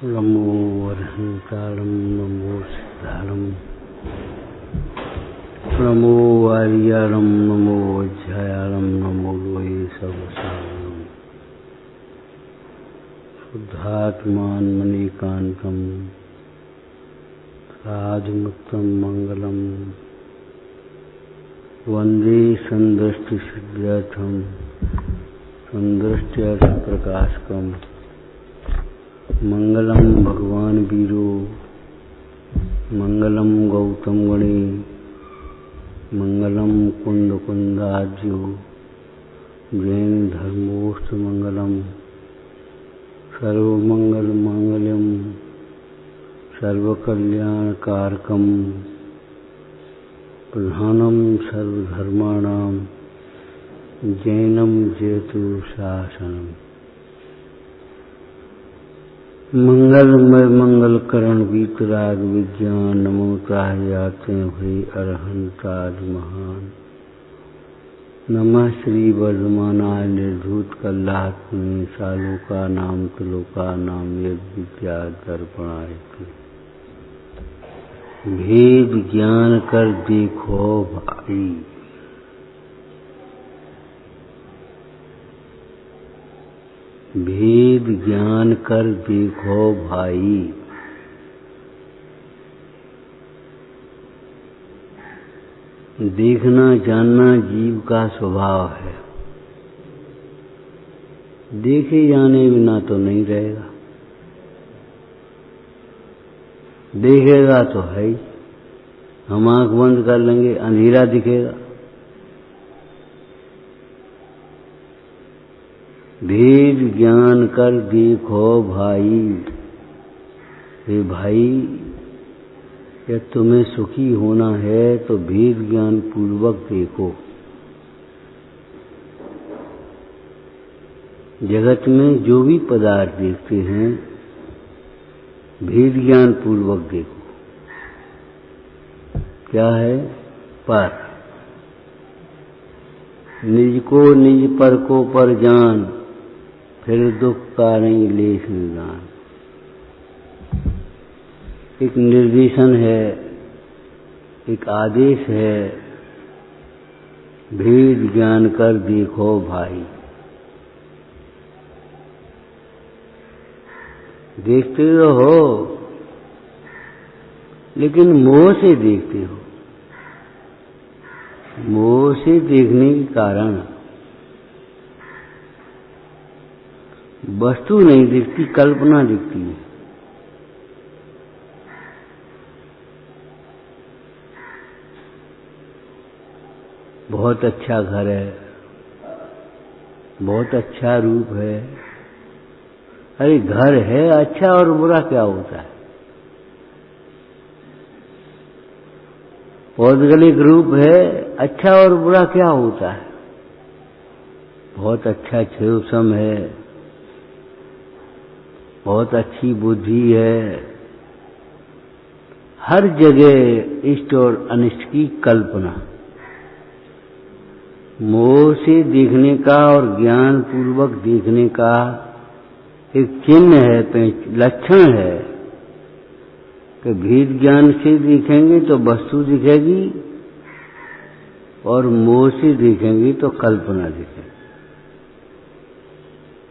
नमो अर्हंतारं नमो सिद्धारं नमो आर्यारं नमो अध्यायारं नमो लोये सर्वसारं शुद्धात्मान्मनीकान्तं साधुमुक्तं मंगलम वंदे संदृष्टिसिद्ध्यर्थं संदृष्ट्यर्थप्रकाशकम् मंगलम भगवान वीरो मंगलम गौतम गणे मंगलम कुंद कुंदाज्यो जैन धर्मोस्त मंगलम सर्वमंगल मांगल्यम सर्वकल्याणकारकम प्रधानम सर्वधर्माणां जैनम जयतु शासनम। मंगलमय मंगलकरण वीतराग विज्ञान नमोताह याते भई अरहंताज महान। नमः श्री वर्धमानाय निर्धूत कल्लात्मने सालोका नाम तुलोका नाम यद विद्या दर्पणाय। भेद ज्ञान कर देखो भाई, भेद ज्ञान कर देखो भाई। देखना जानना जीव का स्वभाव है, देखे जाने बिना तो नहीं रहेगा, देखेगा तो है ही। हम आंख बंद कर लेंगे अंधेरा दिखेगा। भेद ज्ञान कर देखो भाई। हे भाई, यदि तुम्हें सुखी होना है तो भेद ज्ञान पूर्वक देखो। जगत में जो भी पदार्थ देखते हैं भेद ज्ञान पूर्वक देखो। क्या है? पर निज को निज पर को पर जान, फिर दुख का नहीं लेस निदान। एक निर्देशन है, एक आदेश है, भेद ज्ञान कर देखो भाई। देखते तो हो लेकिन मोह से देखते हो। मोह से देखने के कारण वस्तु नहीं दिखती, कल्पना दिखती है। बहुत अच्छा घर है, बहुत अच्छा रूप है। अरे घर है, अच्छा और बुरा क्या होता है? पौद्गलिक रूप है, अच्छा और बुरा क्या होता है? बहुत अच्छा छेवसम है, बहुत अच्छी बुद्धि है। हर जगह इष्ट और अनिष्ट की कल्पना। मोह से देखने का और ज्ञान पूर्वक देखने का एक चिन्ह है, लक्षण है कि भेद ज्ञान से देखेंगे तो वस्तु दिखेगी और मोह से देखेंगे तो कल्पना दिखेगी।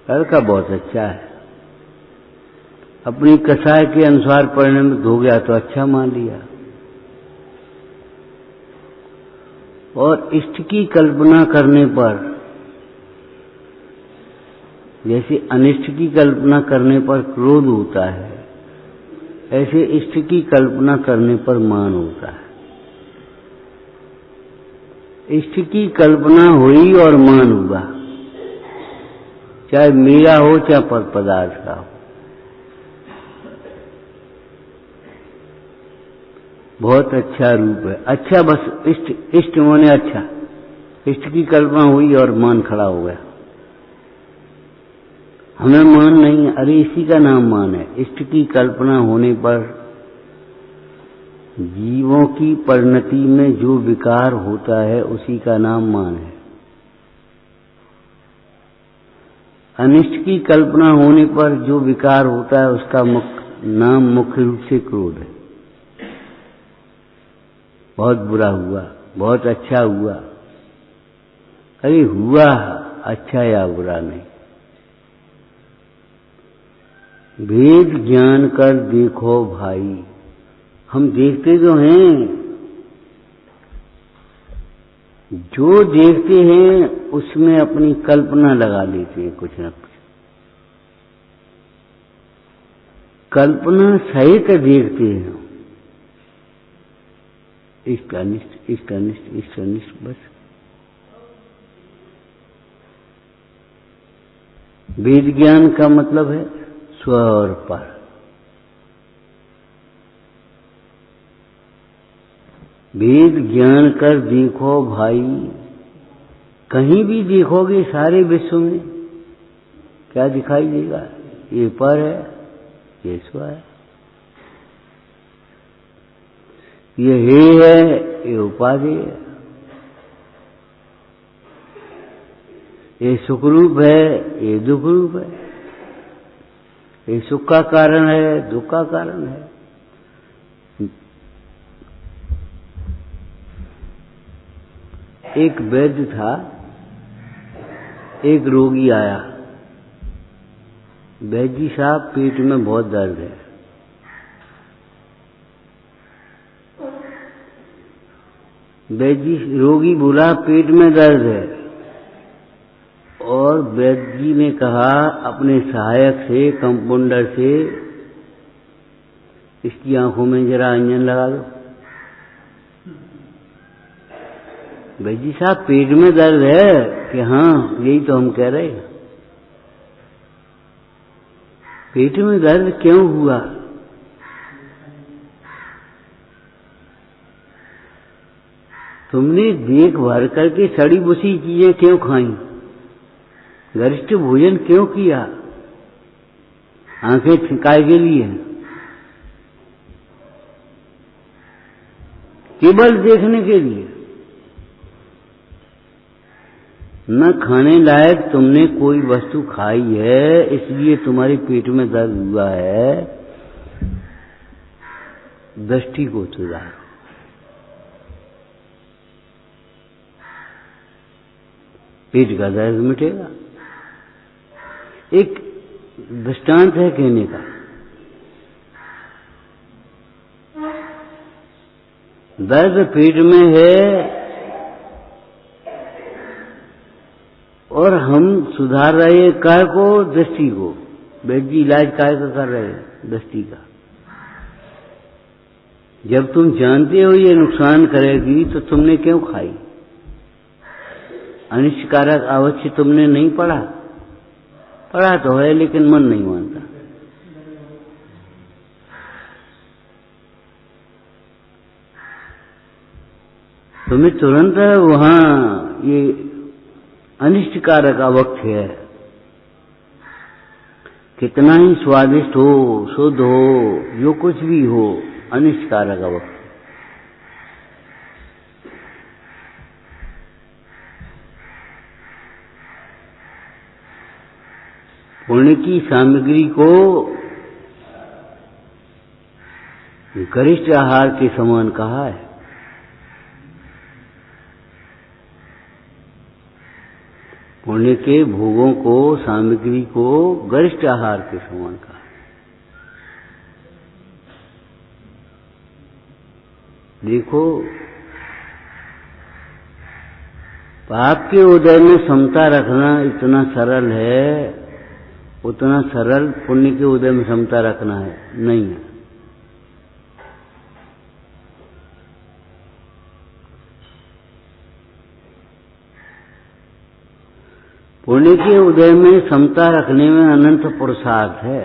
लड़का बहुत अच्छा है, अपनी कसाय के अनुसार परिणमित हो गया तो अच्छा मान लिया, और इष्ट की कल्पना करने पर, जैसे अनिष्ट की कल्पना करने पर क्रोध होता है, ऐसे इष्ट की कल्पना करने पर मान होता है। इष्ट की कल्पना हुई और मान हुआ, चाहे मेरा हो चाहे पर पदार्थ का हो। बहुत अच्छा रूप है, अच्छा बस इष्ट, इष्ट माने अच्छा। इष्ट की कल्पना हुई और मान खड़ा हो गया। हमें मान नहीं है, अरे इसी का नाम मान है। इष्ट की कल्पना होने पर जीवों की परिणति में जो विकार होता है उसी का नाम मान है। अनिष्ट की कल्पना होने पर जो विकार होता है उसका नाम मुख्य रूप से क्रोध है। बहुत बुरा हुआ, बहुत अच्छा हुआ, अरे हुआ अच्छा या बुरा नहीं। भेद ज्ञान कर देखो भाई, हम देखते तो हैं, जो देखते हैं उसमें अपनी कल्पना लगा लेते हैं कुछ न कुछ। कल्पना सहित देखते हैं, इष्ट अनिष्ट, इष्ट अनिष्ट, इष्ट अनिष्ट, बस। वेद ज्ञान का मतलब है स्व और पर। वेद ज्ञान कर देखो भाई, कहीं भी देखोगे सारे विश्व में क्या दिखाई देगा? ये पर है, ये स्व है, ये है, ये उपाधि है, ये सुख रूप है, ये दुख रूप है, ये सुख का कारण है, दुख का कारण है। एक वैद्य था, एक रोगी आया, वैद्य जी साहब पेट में बहुत दर्द है। वैद्य जी, रोगी बोला पेट में दर्द है, और वैद्य जी ने कहा अपने सहायक से, कंपाउंडर से, इसकी आंखों में जरा अंजन लगा दो। वैद्य जी साहब पेट में दर्द है कि हाँ, यही तो हम कह रहे हैं। पेट में दर्द क्यों हुआ? तुमने देख भर करके सड़ी बुसी चीजें क्यों खाई? गरिष्ठ भोजन क्यों किया? आंखें छिकाए के लिए, केवल देखने के लिए, न खाने लायक तुमने कोई वस्तु खाई है, इसलिए तुम्हारे पेट में दर्द हुआ है। दृष्टि को सुधारो, पेट का दर्द मिटेगा। एक दृष्टांत है कहने का, दर्द पेट में है और हम सुधार रहे हैं काय को? दृष्टि को। वैद्य जी इलाज काय का कर रहे हैं? दृष्टि का। जब तुम जानते हो ये नुकसान करेगी तो तुमने क्यों खाई? अनिष्टकारक अवश्य तुमने नहीं पढ़ा, पढ़ा तो है लेकिन मन नहीं मानता। तुम्हें तुरंत वहां ये अनिष्टकारक अवक्ष है, कितना ही स्वादिष्ट हो, शुद्ध हो, जो कुछ भी हो, अनिष्टकारक अवक्ष। पुण्य की सामग्री को गरिष्ठ आहार के समान कहा है। पुण्य के भोगों को, सामग्री को गरिष्ठ आहार के समान कहा। देखो, पाप के उदय में समता रखना इतना सरल है, उतना सरल पुण्य के उदय में समता रखना है नहीं है। पुण्य के उदय में समता रखने में अनंत पुरुषार्थ है।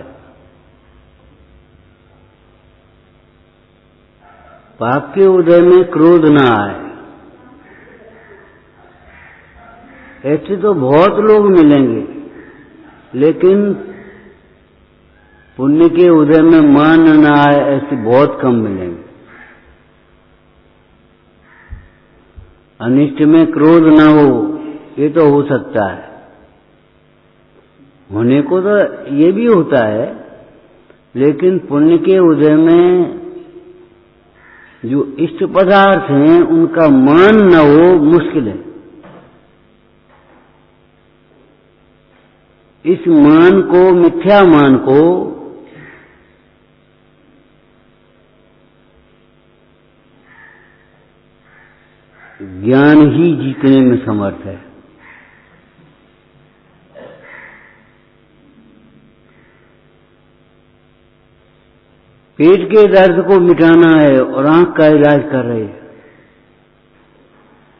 पाप के उदय में क्रोध ना आए, ऐसे तो बहुत लोग मिलेंगे, लेकिन पुण्य के उदय में मान न आए ऐसे बहुत कम मिलेंगे। अनिष्ट में क्रोध न हो, ये तो हो सकता है, होने को तो ये भी होता है, लेकिन पुण्य के उदय में जो इष्ट पदार्थ हैं उनका मान न हो मुश्किल है। इस मान को, मिथ्या मान को ज्ञान ही जीतने में समर्थ है। पेट के दर्द को मिटाना है और आंख का इलाज कर रहे हैं,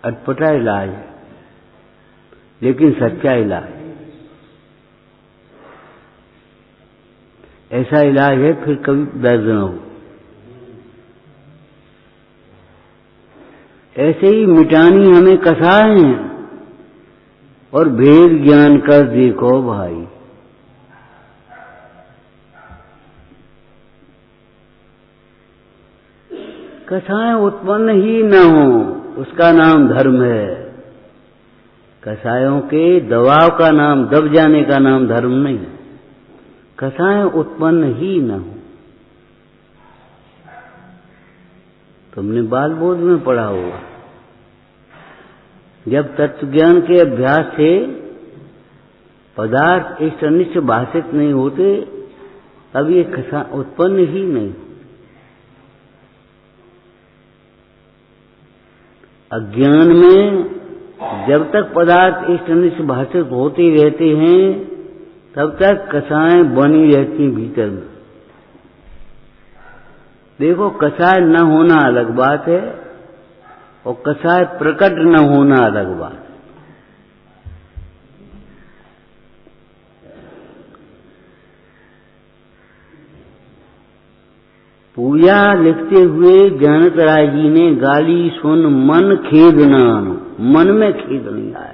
अटपटा इलाज है लेकिन सच्चा इलाज है। ऐसा इलाज है फिर कभी दर्द न हो। ऐसे ही मिटानी हमें कसाय हैं और भेद ज्ञान कर देखो भाई। कसाय उत्पन्न ही न हो उसका नाम धर्म है। कसायों के दबाव का नाम, दब जाने का नाम धर्म नहीं। कसाय उत्पन्न ही न हो। तुमने बाल बोध में पढ़ा होगा, जब तत्व ज्ञान के अभ्यास से पदार्थ इष्ट अनिष्ट भाषित नहीं होते तब ये कसाय उत्पन्न ही नहीं। अज्ञान में जब तक पदार्थ इष्ट अनिष्ट भाषित होते रहते हैं तब तक कसाएं बनी रहती भीतर में। देखो, कसाय न होना अलग बात है और कसाय प्रकट न होना अलग बात है। पूजा लिखते हुए जानत राय जी ने गाली सुन मन खेद न आनो। मन में खेद नहीं आया।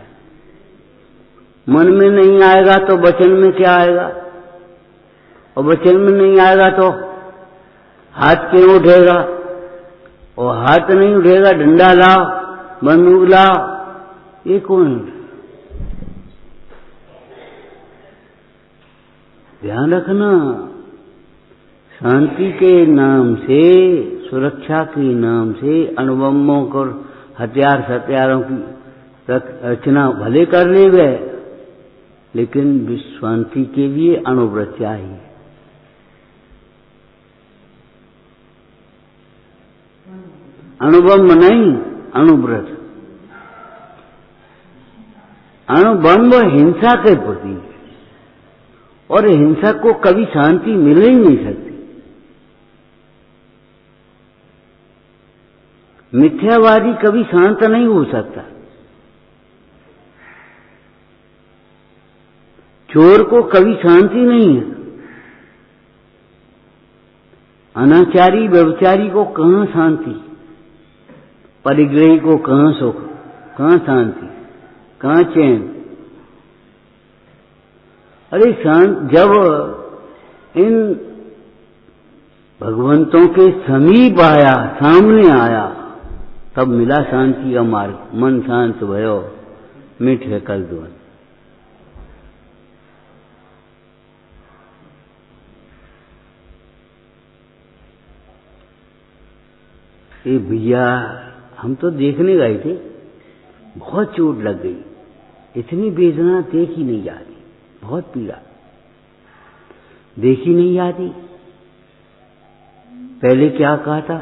मन में नहीं आएगा तो वचन में क्या आएगा, और वचन में नहीं आएगा तो हाथ क्यों उठेगा, और हाथ नहीं उठेगा डंडा लाओ, बंदूक लाओ, ये कौन? ध्यान रखना, शांति के नाम से, सुरक्षा के नाम से अणुबम्बों को हथियार सत्यारों की रचना भले कर ले गए, लेकिन विश्व शांति के लिए अणुव्रत चाहिए। अणुबम्ब नहीं, अणुव्रत। अणुबम्ब हिंसा के प्रति, और हिंसा को कभी शांति मिल ही नहीं सकती। मिथ्यावादी कभी शांत नहीं हो सकता। चोर को कभी शांति नहीं है। अनाचारी व्यभिचारी को कहां शांति, परिग्रही को कहां सुख, कहां शांति, कहां चैन। अरे जब इन भगवंतों के समीप आया, सामने आया, तब मिला शांति का मार्ग। मन शांत भयो मिट है कल दुआ। ये भैया, हम तो देखने गए थे, बहुत चोट लग गई। इतनी वेदना देखी नहीं जाती, बहुत पीड़ा देखी नहीं जाती। पहले क्या कहा था,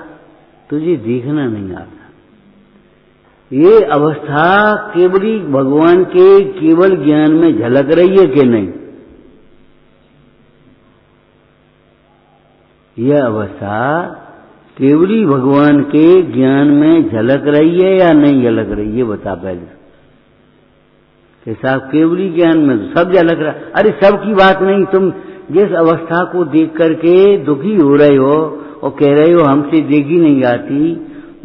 तुझे देखना नहीं आता। ये अवस्था केवली भगवान के केवल ज्ञान में झलक रही है कि नहीं? यह अवस्था केवली भगवान के ज्ञान में झलक रही है या नहीं झलक रही, ये बता पहले। कि साहब केवली ज्ञान में सब झलक रहा। अरे सब की बात नहीं, तुम जिस अवस्था को देख करके दुखी हो रहे हो और कह रहे हो हमसे देखी नहीं जाती,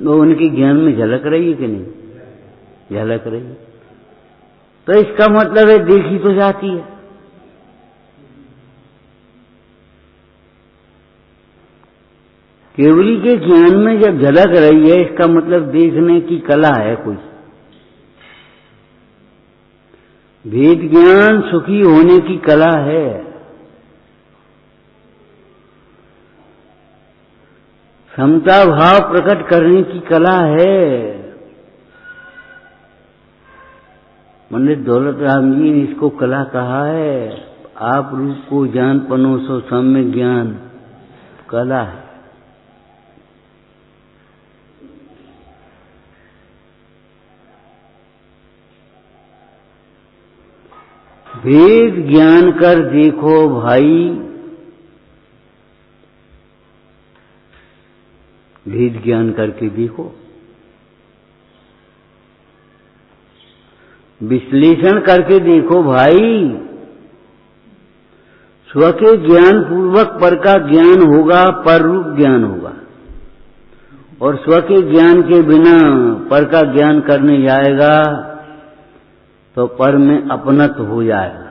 वो उनके ज्ञान में झलक रही है कि नहीं? झलक रही है। तो इसका मतलब है देखी तो जाती है। केवली के ज्ञान में जब झलक रही है, इसका मतलब देखने की कला है कोई। भेद ज्ञान सुखी होने की कला है। समता भाव प्रकट करने की कला है। पंडित दौलत राम जी ने इसको कला कहा है। आप रूप को जान पनोसो सम्यक ज्ञान कला है। भेद ज्ञान कर देखो भाई, भेद ज्ञान करके देखो, विश्लेषण करके देखो भाई। स्व के ज्ञान पूर्वक पर का ज्ञान होगा, पर रूप ज्ञान होगा, और स्व के ज्ञान के बिना पर का ज्ञान करने जाएगा तो पर में अपनत हो जाएगा।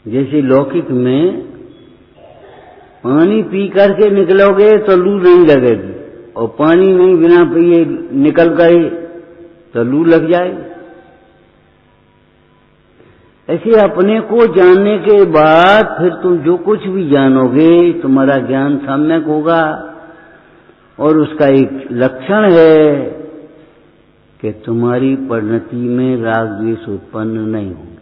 जैसे लौकिक में पानी पी करके निकलोगे तो लू नहीं लगेगी, और पानी नहीं बिना पिए निकल गए तो लू लग जाएगी। ऐसे अपने को जानने के बाद फिर तुम जो कुछ भी जानोगे तुम्हारा ज्ञान सम्यक होगा, और उसका एक लक्षण है कि तुम्हारी परिणति में राग द्वेष उत्पन्न नहीं होंगे।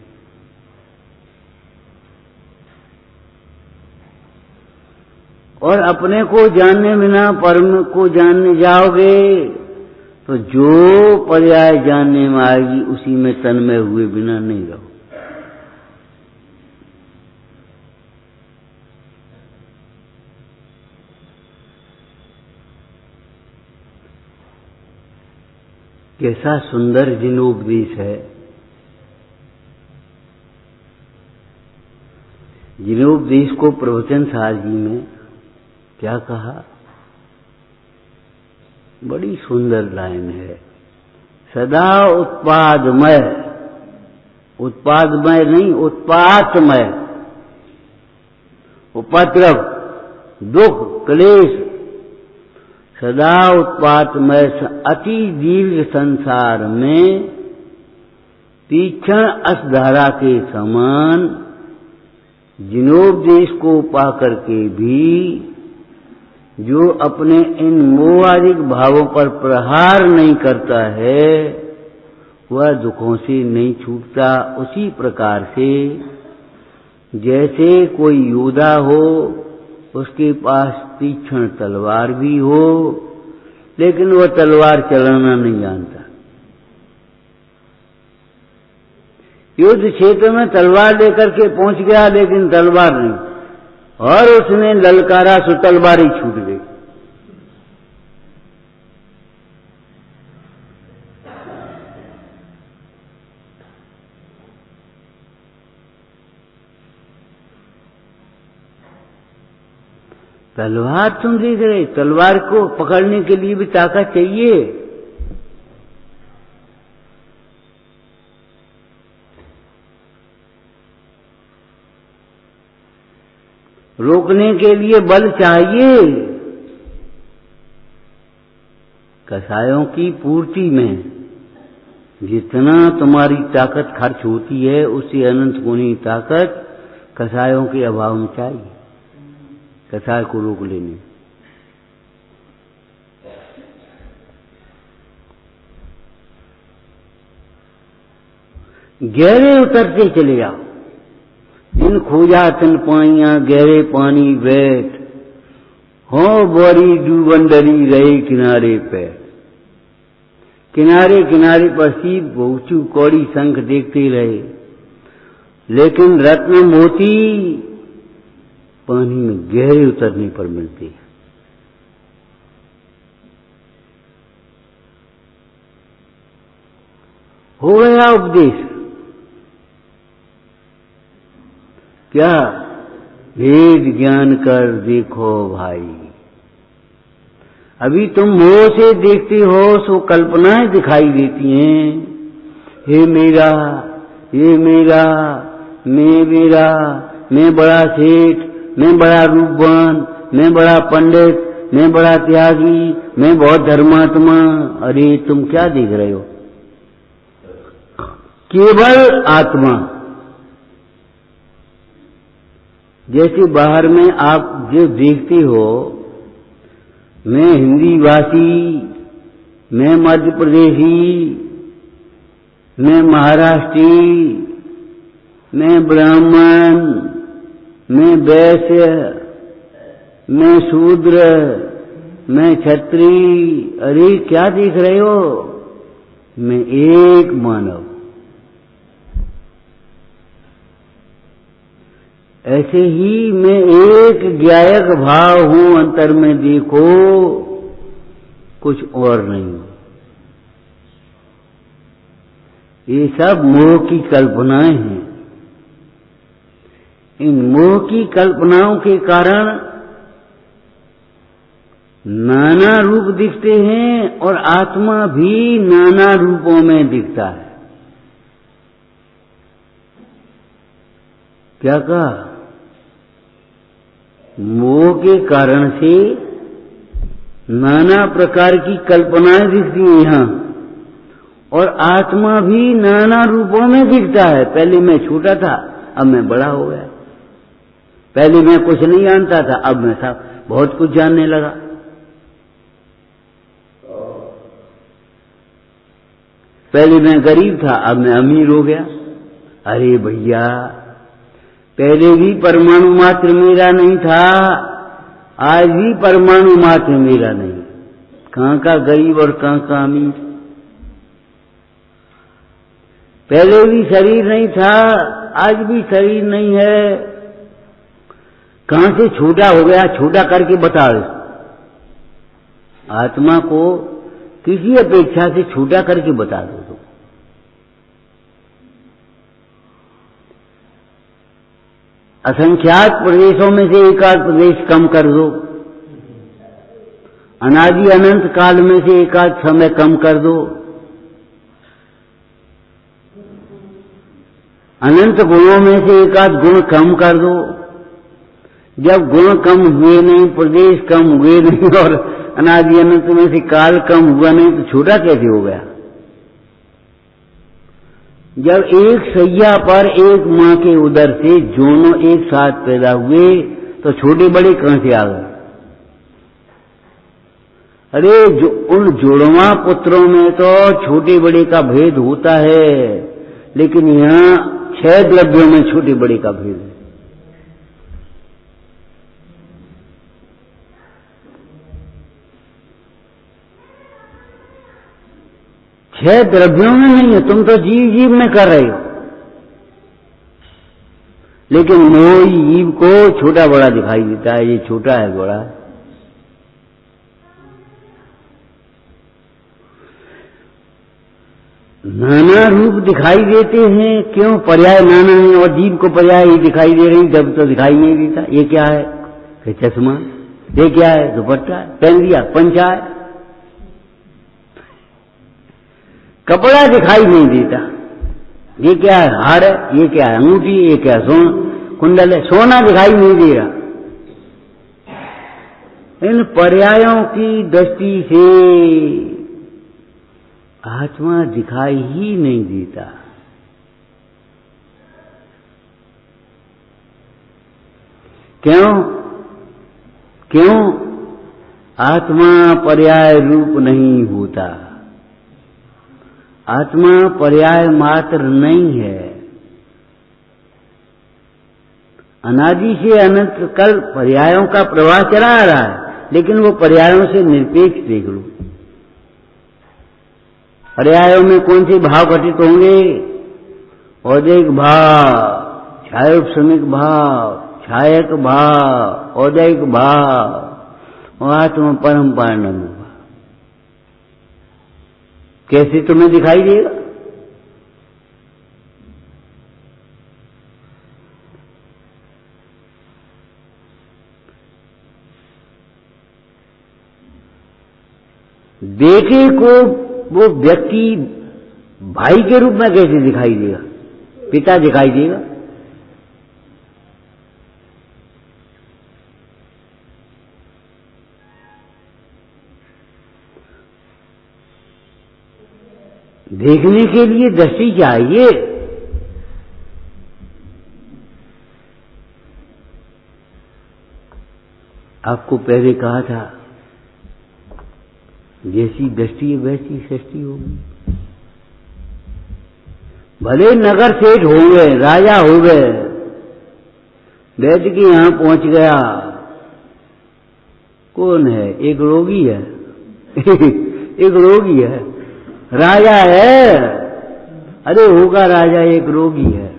और अपने को जानने बिना परम को जानने जाओगे तो जो पर्याय जानने में आएगी उसी में तन्मय हुए बिना नहीं रहो। कैसा सुंदर जिनोपदेश है। जिनोपदेश को प्रवचन सार जी में क्या कहा, बड़ी सुंदर लाइन है। सदा उत्पादमय, उत्पादमय नहीं उत्पातमय, उपद्रव दुख क्लेश सदा उत्पातमय अति दीर्घ संसार में तीक्ष्ण अश्धारा के समान जिनोपदेश को पाकर के भी जो अपने इन मोहादिक भावों पर प्रहार नहीं करता है वह दुखों से नहीं छूटता। उसी प्रकार से जैसे कोई योद्धा हो, उसके पास तीक्ष्ण तलवार भी हो, लेकिन वह तलवार चलाना नहीं जानता। युद्ध क्षेत्र में तलवार लेकर के पहुंच गया लेकिन तलवार नहीं, और उसने ललकारा सो तलवार ही छूट गई। तलवार तुम देख रहे, तलवार को पकड़ने के लिए भी ताकत चाहिए। रोकने के लिए बल चाहिए। कसायों की पूर्ति में जितना तुम्हारी ताकत खर्च होती है उससे अनंत गुनी ताकत कसायों के अभाव में चाहिए, कसाय को रोक लेने। गहरे उतरते चले जाओ, जिन खोजा तिन पाइया गहरे पानी बैठ, हो बोरी डूबंडरी रहे किनारे पे। किनारे किनारे पर सीप बहुचू कौड़ी शंख देखते रहे, लेकिन रत्न मोती पानी में गहरे उतरने पर मिलते हैं। हो गया उपदेश। क्या? भेद ज्ञान कर देखो भाई। अभी तुम मोह से देखते हो सो कल्पनाएं दिखाई देती हैं। हे मेरा, ये मेरा, मैं बड़ा सेठ, मैं बड़ा रूपवान, मैं बड़ा पंडित, मैं बड़ा त्यागी, मैं बहुत धर्मात्मा। अरे तुम क्या देख रहे हो? केवल आत्मा। जैसे बाहर में आप जो देखते हो, मैं हिंदी भाषी, मैं मध्य प्रदेशी, मैं महाराष्ट्री, मैं ब्राह्मण, मैं वैश्य, मैं शूद्र, मैं क्षत्रिय। अरे क्या देख रहे हो? मैं एक मानव। ऐसे ही मैं एक ज्ञायक भाव हूं, अंतर में देखो, कुछ और नहीं। ये सब मोह की कल्पनाएं हैं। इन मोह की कल्पनाओं के कारण नाना रूप दिखते हैं और आत्मा भी नाना रूपों में दिखता है। क्या कहा? मोह के कारण से नाना प्रकार की कल्पनाएं दिखती हैं यहां, और आत्मा भी नाना रूपों में दिखता है। पहले मैं छोटा था, अब मैं बड़ा हो गया। पहले मैं कुछ नहीं जानता था, अब मैं सब बहुत कुछ जानने लगा। पहले मैं गरीब था, अब मैं अमीर हो गया। अरे भैया, पहले भी परमाणु मात्र मेरा नहीं था, आज भी परमाणु मात्र मेरा नहीं। कहां का गरीब और कहां का अमीर? पहले भी शरीर नहीं था, आज भी शरीर नहीं है। कहां से छोटा हो गया? छोटा करके बताओ। आत्मा को किसी अपेक्षा से छोटा करके बता दो तो। असंख्यात प्रदेशों में से एक आध प्रदेश कम कर दो, अनादि अनंत काल में से एक आध समय कम कर दो, अनंत गुणों में से एक आध गुण कम कर दो। जब गुण कम हुए नहीं, प्रदेश कम हुए नहीं और अनादि अनंत में से काल कम हुआ नहीं, तो छोटा कैसे हो गया? जब एक सैया पर एक मां के उदर से दोनों एक साथ पैदा हुए, तो छोटे बड़े कहां से आ गए? अरे उन जुड़वा पुत्रों में तो छोटे बड़े का भेद होता है, लेकिन यहां 6 द्रव्यों में छोटे बड़े का भेद है। छह द्रव्यों में नहीं है। तुम तो जीव जीव में कर रहे हो, लेकिन मोही जीव को छोटा बड़ा दिखाई देता है। ये छोटा है, बड़ा है। नाना रूप दिखाई देते हैं। क्यों? पर्याय नाना है, और जीव को पर्याय ही दिखाई दे रही, जब तो दिखाई नहीं देता। ये क्या है? चश्मा। ये क्या है? दुपट्टा। पहन लिया, पंचा है। कपड़ा दिखाई नहीं देता। ये क्या है? हार है। ये क्या है? अंगूठी। ये क्या? कुंडल है। सोना दिखाई नहीं दे रहा। इन पर्यायों की दृष्टि से आत्मा दिखाई ही नहीं देता। क्यों? क्यों? आत्मा पर्याय रूप नहीं होता। आत्मा पर्याय मात्र नहीं है। अनादि से अनंत कल पर्यायों का प्रवाह चला आ रहा है, लेकिन वो पर्यायों से निरपेक्ष देख लो। पर्यायों में कौन से भाव घटित होंगे? औदैहिक भाव, छायोपशमिक भाव, छायक भाव, औदैहिक भाव और आत्मा परम पारणम भाव। कैसे तुम्हें दिखाई देगा? बेटे को वो व्यक्ति भाई के रूप में कैसे दिखाई देगा? पिता दिखाई देगा। देखने के लिए दृष्टि चाहिए। आपको पहले कहा था, जैसी दृष्टि है वैसी सृष्टि होगी। भले नगर सेठ हो गए, राजा हो गए, वैद्य के यहां पहुंच गया, कौन है? एक रोगी है एक रोगी है, राजा है, अरे होगा राजा, एक रोगी है।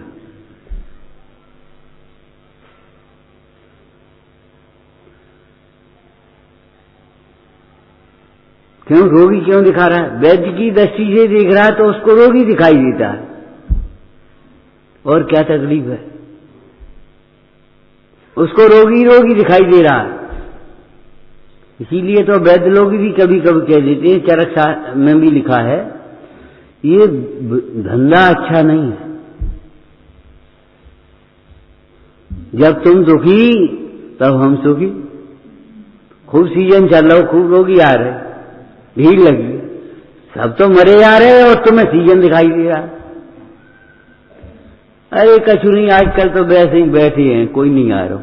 क्यों रोगी क्यों दिखा रहा है? वैद्य की दृष्टि से देख रहा है तो उसको रोगी दिखाई देता है, और क्या तकलीफ है? उसको रोगी रोगी दिखाई दे रहा है। इसीलिए तो वैद्य लोग भी कभी कभी कह देते हैं, चरक में भी लिखा है, ये धंधा अच्छा नहीं है। जब तुम दुखी तब हम सुखी। खूब सीजन चल रहा हो, खूब रोगी आ रहे, भीड़ लगी, सब तो मरे जा रहे और तुम्हें सीजन दिखाई दे रहा। अरे कछु नहीं, आजकल तो वैसे ही बैठे हैं, कोई नहीं आ रहा।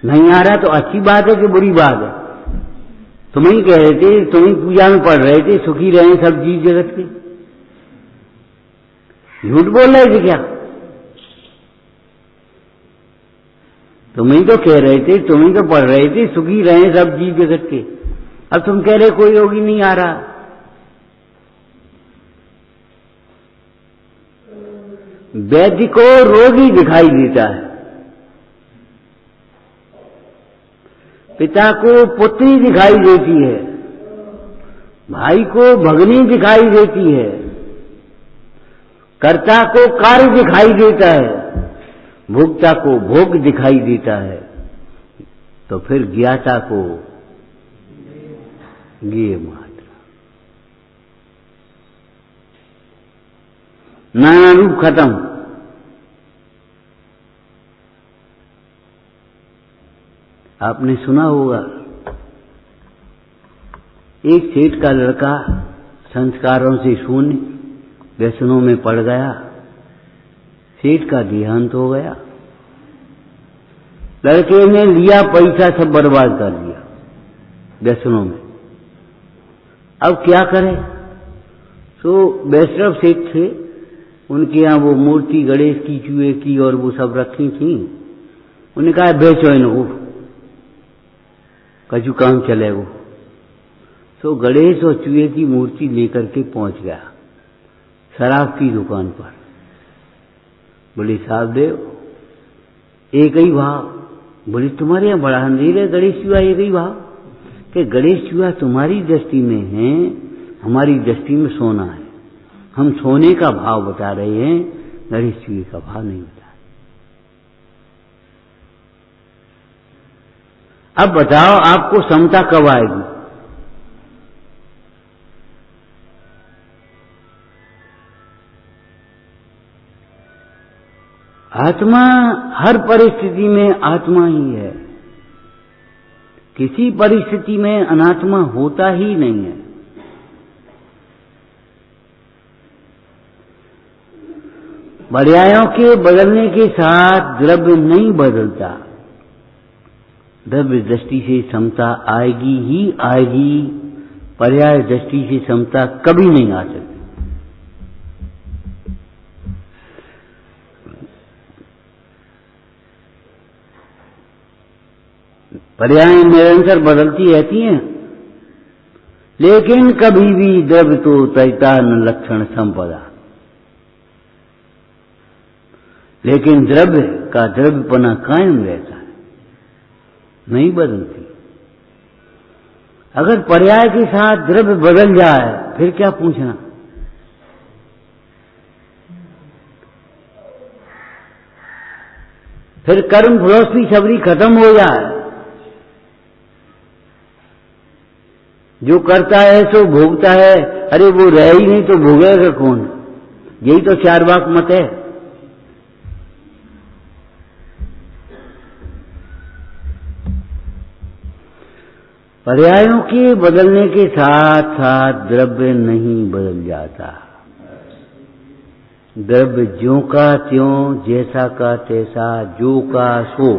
नहीं आ रहा तो अच्छी बात है कि बुरी बात है? तुम ही कह रहे थे, तुम ही पूजा में पढ़ रहे थे, सुखी रहे सब जीव जगत के। झूठ बोल रहे थे क्या? तुम ही तो कह रहे थे, तुम ही तो पढ़ रहे थे, सुखी रहे सब जीव जगत के। अब तुम कह रहे कोई रोगी नहीं आ रहा। वैद्य को रोगी दिखाई देता है, पिता को पुत्री दिखाई देती है, भाई को भगनी दिखाई देती है, कर्ता को कार्य दिखाई देता है, भोक्ता को भोग दिखाई देता है, तो फिर ज्ञाता को ज्ञेय मात्र। नाना रूप खत्म। आपने सुना होगा, एक सेठ का लड़का संस्कारों से शून्य व्यसनों में पड़ गया, सेठ का देहांत हो गया। लड़के ने लिया पैसा सब बर्बाद कर दिया व्यसनों में। अब क्या करे? तो वैष्णव सेठ थे, उनके यहाँ वो मूर्ति गणेश की, चूहे की और वो सब रखी थी। उन्होंने कहा बेचो इनको, कछु काम चले वो। तो गणेश और चूहे की मूर्ति लेकर के पहुंच गया शराब की दुकान पर। बोले साहब देव, एक ही भाव। बोले तुम्हारे यहाँ बड़ा अंधेर है, गणेश चूहा एक ही भाव? कि गणेश चूहा तुम्हारी दृष्टि में है, हमारी दृष्टि में सोना है। हम सोने का भाव बता रहे हैं, गणेश चूहे का भाव नहीं बता रहे। अब बताओ आपको समता कब आएगी? आत्मा हर परिस्थिति में आत्मा ही है, किसी परिस्थिति में अनात्मा होता ही नहीं है। पर्यायों के बदलने के साथ द्रव्य नहीं बदलता। द्रव्य दृष्टि से समता आएगी ही आएगी, पर्याय दृष्टि से समता कभी नहीं आ सकती। पर्याय निरंतर बदलती रहती हैं, लेकिन कभी भी द्रव्य तो तैता न लक्षण संपदा। लेकिन द्रव्य का द्रव्यपना कायम रहता है, नहीं बदलती। अगर पर्याय के साथ द्रव्य बदल जाए फिर क्या पूछना? फिर कर्म फिलॉसफी सबरी खत्म हो जाए। जो करता है सो भोगता है, अरे वो रह ही नहीं तो भोगेगा कौन? यही तो चारवाक मत है। पर्यायों के बदलने के साथ साथ द्रव्य नहीं बदल जाता। द्रव्य ज्यों का त्यों, जैसा का तैसा, जो का सो।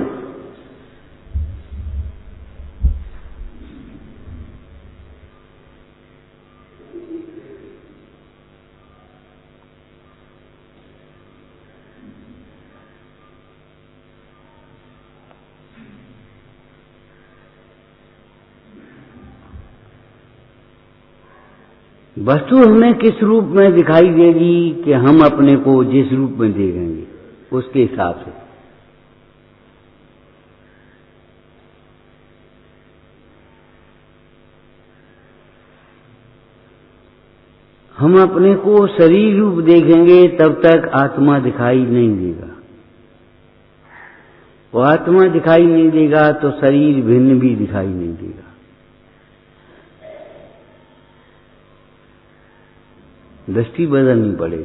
वस्तु हमें किस रूप में दिखाई देगी कि हम अपने को जिस रूप में देखेंगे उसके हिसाब से। हम अपने को शरीर रूप देखेंगे तब तक आत्मा दिखाई नहीं देगा। वो आत्मा दिखाई नहीं देगा तो शरीर भिन्न भी दिखाई नहीं देगा। दृष्टि बदलनी पड़ेगी।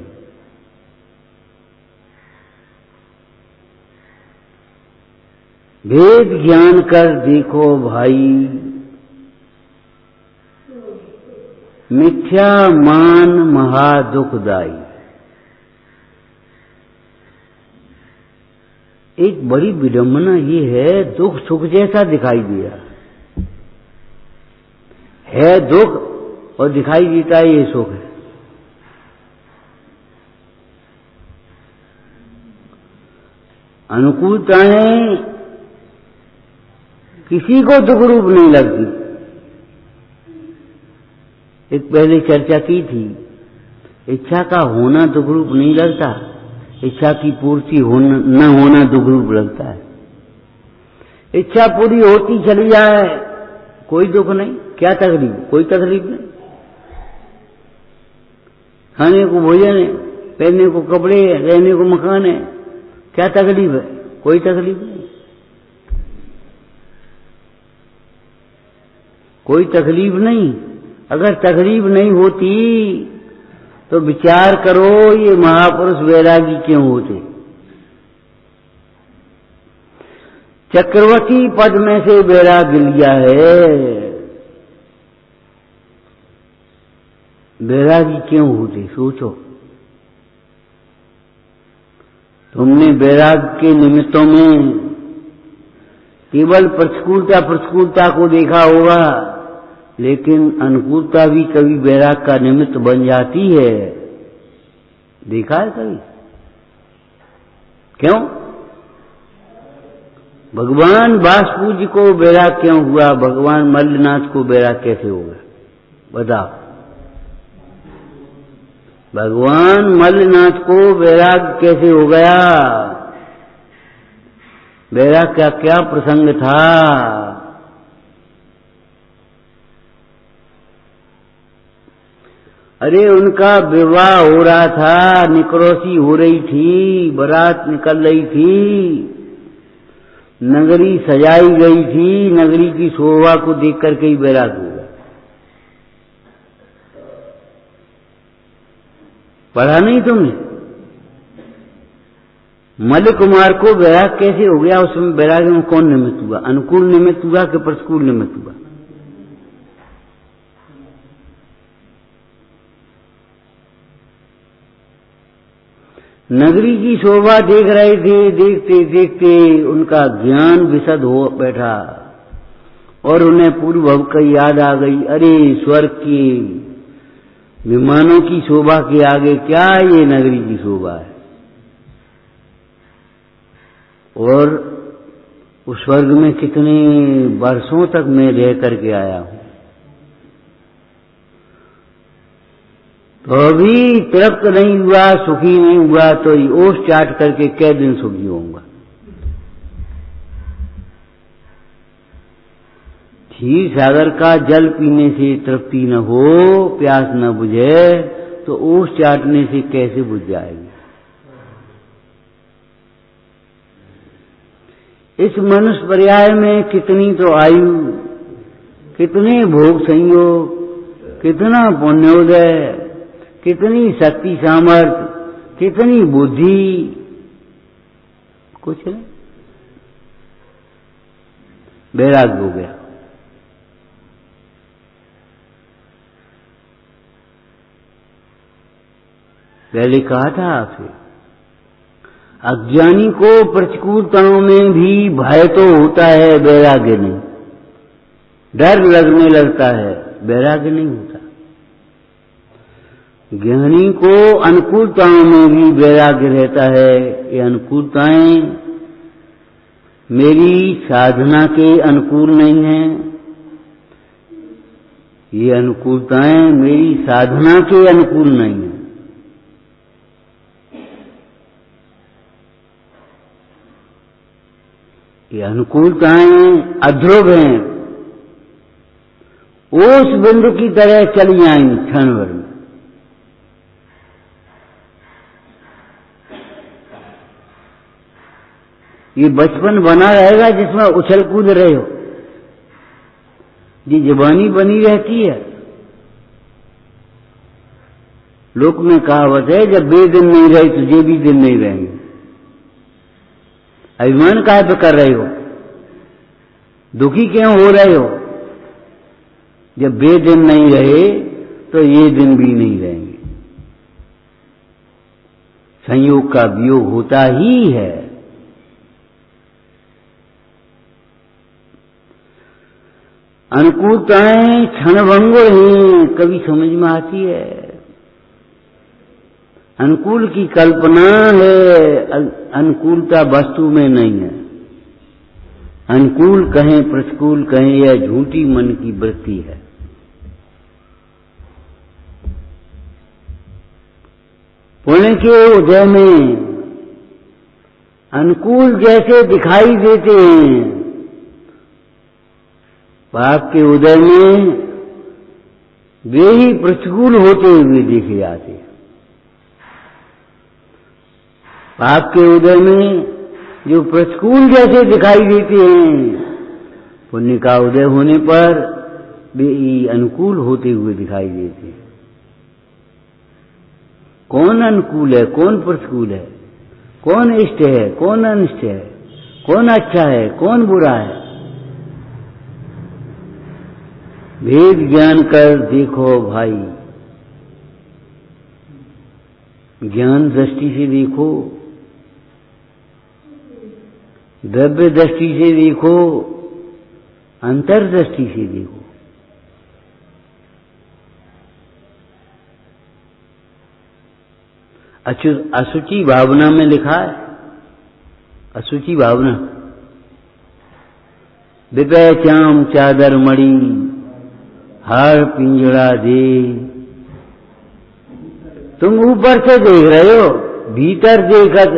भेद ज्ञान कर देखो भाई, मिथ्या मान महा दुखदाई। एक बड़ी विडंबना ये है, दुख सुख जैसा दिखाई दिया है दुख और दिखाई देता है ये सुख है। अनुकूलताएं किसी को दुख रूप नहीं लगती। एक पहले चर्चा की थी, इच्छा का होना दुख रूप नहीं लगता, इच्छा की पूर्ति न होना दुख रूप लगता है। इच्छा पूरी होती चली जाए कोई दुख नहीं, क्या तकलीफ? कोई तकलीफ नहीं। खाने को भोजन है, पहनने को कपड़े है, रहने को मकान है, क्या तकलीफ है? कोई तकलीफ नहीं। कोई तकलीफ नहीं। अगर तकलीफ नहीं होती तो विचार करो ये महापुरुष वैरागी क्यों होते। चक्रवर्ती पद में से वैराग्य लिया है, वैरागी क्यों होते सोचो। तुमने वैराग्य के निमित्तों में केवल प्रतिकूलता को देखा होगा, लेकिन अनुकूलता भी कभी वैराग्य का निमित्त बन जाती है। देखा है कभी? क्यों? भगवान वासुपूज्य को वैराग्य क्यों हुआ? भगवान मल्लनाथ को वैराग्य कैसे हो गया बताओ? भगवान मल्लनाथ को वैराग्य कैसे हो गया? वैराग्य का क्या प्रसंग था? अरे उनका विवाह हो रहा था, निकरोसी हो रही थी, बारात निकल रही थी, नगरी सजाई गई थी, नगरी की शोभा को देख करके ही वैराग्य हो गया। पढ़ा नहीं तुमने? मल्ल कुमार को वैराग्य कैसे हो गया? उसमें वैराग्य में कौन निमित्त हुआ? अनुकूल निमित्त हुआ कि प्रतिकूल निमित्त हुआ? नगरी की शोभा देख रहे थे, देखते देखते उनका ज्ञान विशद हो बैठा और उन्हें पूर्व भव की याद आ गई। अरे स्वर्ग की विमानों की शोभा के आगे क्या ये नगरी की शोभा है। और उस स्वर्ग में कितने वर्षों तक मैं रह करके आया हूं, तो अभी तृप्त नहीं हुआ, सुखी नहीं हुआ, तो ओस चाट करके कै दिन सुखी होऊंगा। क्षीर सागर का जल पीने से तृप्ति न हो, प्यास न बुझे, तो ओस चाटने से कैसे बुझ जाएगी? इस मनुष्य पर्याय में कितनी तो आयु, कितने भोग संयोग, कितना पुण्योदय, कितनी शक्ति सामर्थ्य, कितनी बुद्धि, कुछ नहीं। वैराग्य हो गया। पहले कहा था आपसे, अज्ञानी को प्रतिकूलताओं में भी भय तो होता है, वैराग्य नहीं। डर लगने लगता है, वैराग्य नहीं होता। ज्ञानी को अनुकूलताओं में भी वैराग्य रहता है। ये अनुकूलताएं मेरी साधना के अनुकूल नहीं हैं, ये अनुकूलताएं मेरी साधना के अनुकूल नहीं हैं। ये अनुकूलताएं अध्रुव हैं, ओस बिंदु की तरह चली आएंगी क्षण भर में। ये बचपन बना रहेगा जिसमें उछल कूद रहे हो, ये जवानी बनी रहती है। लोक में कहावत है, जब वे दिन नहीं रहे तो ये भी दिन नहीं रहेंगे। अभिमान काहे पे कर रहे हो, दुखी क्यों हो रहे हो? जब वे दिन नहीं रहे तो ये दिन भी नहीं रहेंगे। संयोग का वियोग होता ही है। अनुकूलताएं क्षणभंगुर हैं, कभी समझ में आती है। अनुकूल की कल्पना है, अनुकूलता वस्तु में नहीं है। अनुकूल कहें प्रतिकूल कहें, यह झूठी मन की वृत्ति है। पुण्य के उदय में अनुकूल जैसे दिखाई देते हैं, पाप के उदय में वे ही प्रतिकूल होते हुए देखे जाते हैं। पाप के उदय में जो प्रतिकूल जैसे दिखाई देते हैं, पुण्य का उदय होने पर वे अनुकूल होते हुए दिखाई देते हैं। कौन अनुकूल है, कौन प्रतिकूल है, कौन इष्ट है, कौन अनिष्ट है, कौन अच्छा है, कौन बुरा है? भेद ज्ञान कर देखो भाई, ज्ञान दृष्टि से देखो, द्रव्य दृष्टि से देखो, अंतर्दृष्टि से देखो। अशुचि भावना में लिखा है, अशुचि भावना, विपय चाम चादर मणि हार पिंजड़ा दे। तुम ऊपर से देख रहे हो, भीतर देखत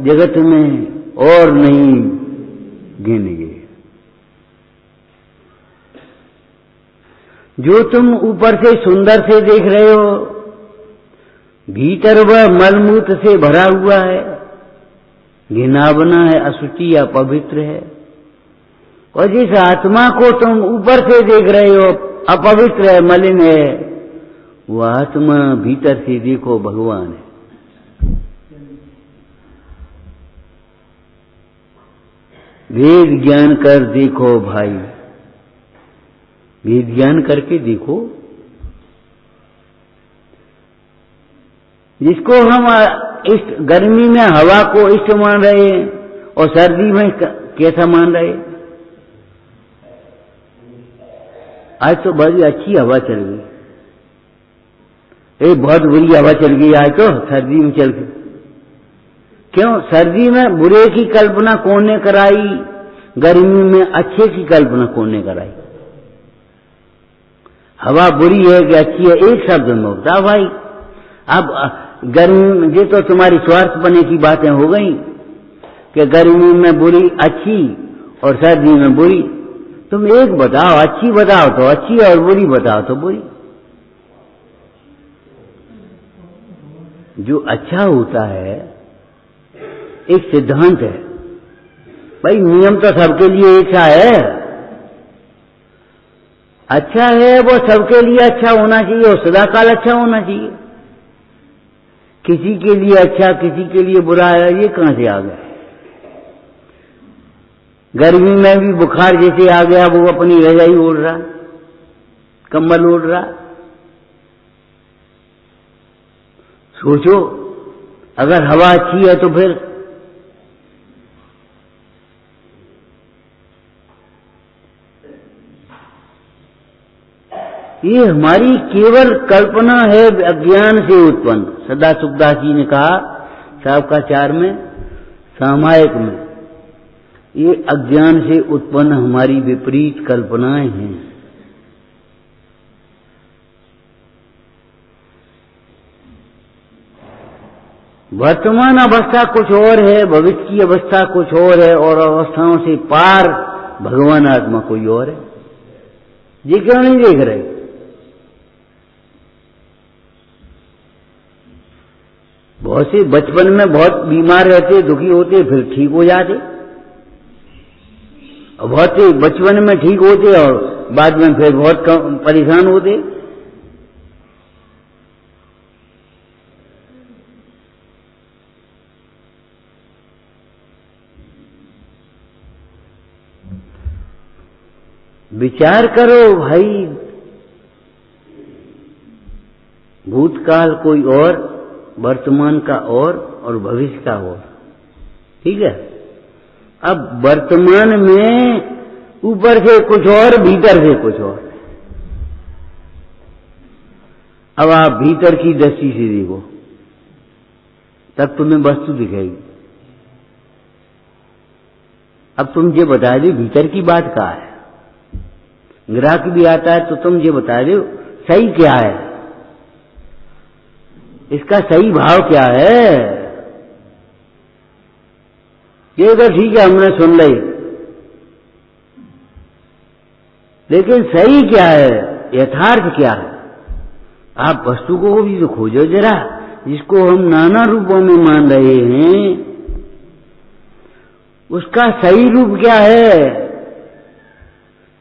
जगत में और नहीं गिनेंगे। जो तुम ऊपर से सुंदर से देख रहे हो, भीतर वह मलमूत्र से भरा हुआ है, घिनावना है, अशुचि या पवित्र है। और जिस आत्मा को तुम ऊपर से देख रहे हो, अपवित्र है, मलिन है, वह आत्मा भीतर से देखो भगवान है। वेद ज्ञान कर देखो भाई, वेद ज्ञान करके देखो। जिसको हम इष्ट, गर्मी में हवा को इष्ट मान रहे हैं और सर्दी में कैसा मान रहे हैं? आज तो बड़ी अच्छी हवा चल गई, एक बहुत बुरी हवा चल गई आज तो सर्दी में चल गई। क्यों? सर्दी में बुरे की कल्पना कौन ने कराई, गर्मी में अच्छे की कल्पना कौन ने कराई? हवा बुरी है कि अच्छी है, एक शब्द में होता भाई। अब गर्मी में ये तो तुम्हारी स्वार्थ बने की बातें हो गई कि गर्मी में बुरी अच्छी और सर्दी में बुरी। तुम एक बताओ, अच्छी बताओ तो अच्छी और बुरी बताओ तो बुरी। जो अच्छा होता है एक सिद्धांत है भाई, नियम तो सबके लिए एक सा है। अच्छा है वो सबके लिए अच्छा होना चाहिए और सदाकाल अच्छा होना चाहिए। किसी के लिए अच्छा किसी के लिए बुरा है, ये कहां से आ गया? गर्मी में भी बुखार जैसे आ गया, वो अपनी रजाई ओढ़ रहा, कंबल ओढ़ रहा। सोचो, अगर हवा अच्छी है तो फिर ये हमारी केवल कल्पना है, अज्ञान से उत्पन्न। सदा सुखदास जी ने कहा शावकाचार में, सामायिक में, ये अज्ञान से उत्पन्न हमारी विपरीत कल्पनाएं हैं। वर्तमान अवस्था कुछ और है, भविष्य की अवस्था कुछ और है, और अवस्थाओं से पार भगवान आत्मा कोई और है। ये क्यों नहीं देख रहे? बहुत से बचपन में बहुत बीमार रहते, दुखी होते, फिर ठीक हो जाते, और बहुत से बचपन में ठीक होते और बाद में फिर बहुत परेशान होते। विचार करो भाई, भूतकाल कोई और, वर्तमान का और भविष्य का और। ठीक है? अब वर्तमान में ऊपर से कुछ और, भीतर से कुछ और। अब आप भीतर की दृष्टि से देखो, तब तुम्हें वस्तु दिखेगी। अब तुम ये बता दो भीतर की बात क्या है। ग्राहक भी आता है तो तुम ये बता दो सही क्या है, इसका सही भाव क्या है। ये तो ठीक है, हमने सुन ली, लेकिन सही क्या है, यथार्थ क्या है। आप वस्तु को भी तो खोजो जरा, जिसको हम नाना रूपों में मान रहे हैं, उसका सही रूप क्या है।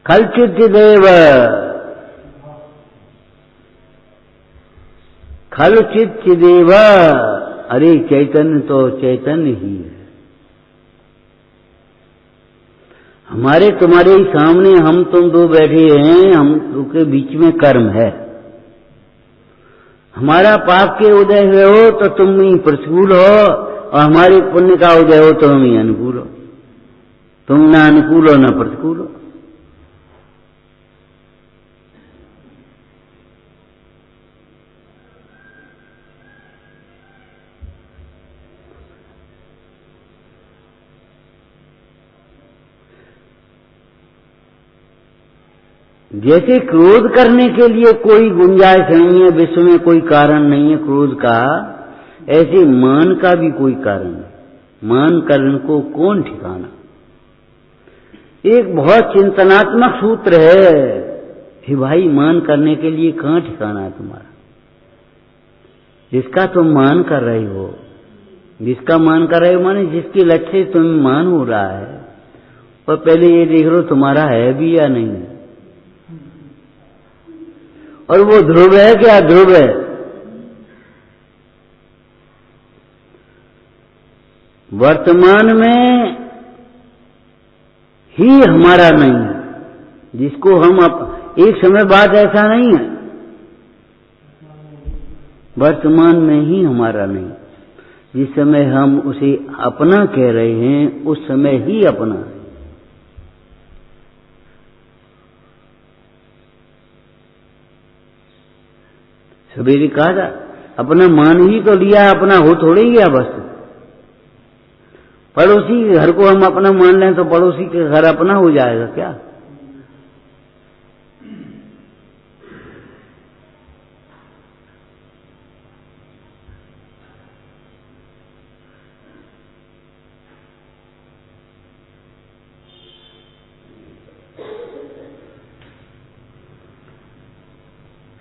खलचित्देव, खलचित्देव, अरे चैतन्य तो चैतन्य ही है। हमारे तुम्हारे ही सामने हम तुम दो बैठे हैं, हम के बीच में कर्म है। हमारा पाप के उदय हुए हो तो तुम ही प्रतिकूल हो, और हमारे पुण्य का उदय हो तो हम ही अनुकूल हो। तुम ना अनुकूल हो ना प्रतिकूल हो। जैसे क्रोध करने के लिए कोई गुंजाइश नहीं है, विश्व में कोई कारण नहीं है क्रोध का, ऐसे मान का भी कोई कारण नहीं। मान कारण को कौन ठिकाना। एक बहुत चिंतनात्मक सूत्र है कि भाई मान करने के लिए कहां ठिकाना है तुम्हारा। जिसका तुम मान कर रहे हो, जिसका मान कर रहे हो माने जिसके लक्ष्य से तुम्हें मान हो रहा है, और पहले ये देख लो तुम्हारा है भी या नहीं। और वो ध्रुव है क्या, ध्रुव है। वर्तमान में ही हमारा नहीं है, जिसको हम एक समय बाद ऐसा नहीं है, वर्तमान में ही हमारा नहीं। जिस समय हम उसे अपना कह रहे हैं, उस समय ही अपना है। सवेरे कहा था, अपना मान ही तो लिया, अपना हो थोड़े ही गया बस। पड़ोसी के घर को हम अपना मान लें तो पड़ोसी के घर अपना हो जाएगा क्या।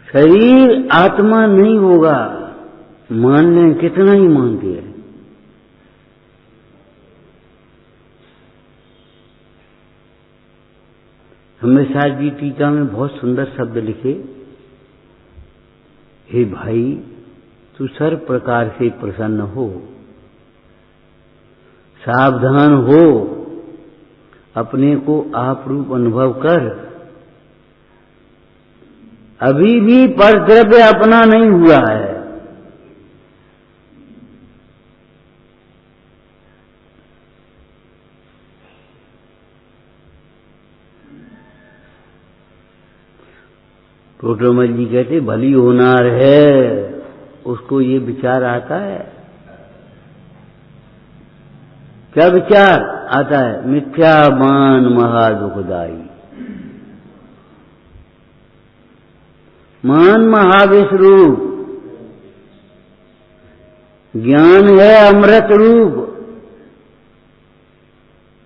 शरीर आत्मा नहीं होगा, मान लें कितना ही मानते हैं। हमेशा जी टीका में बहुत सुंदर शब्द लिखे, हे भाई तू सर्व प्रकार से प्रसन्न हो, सावधान हो, अपने को आप रूप अनुभव कर। अभी भी परद्रव्य अपना नहीं हुआ है। टोटोमल जी कहते भली होनार है उसको ये विचार आता है। क्या विचार आता है? मिथ्या मान महा दुखदाई। मान महाविष रूप, ज्ञान है अमृत रूप।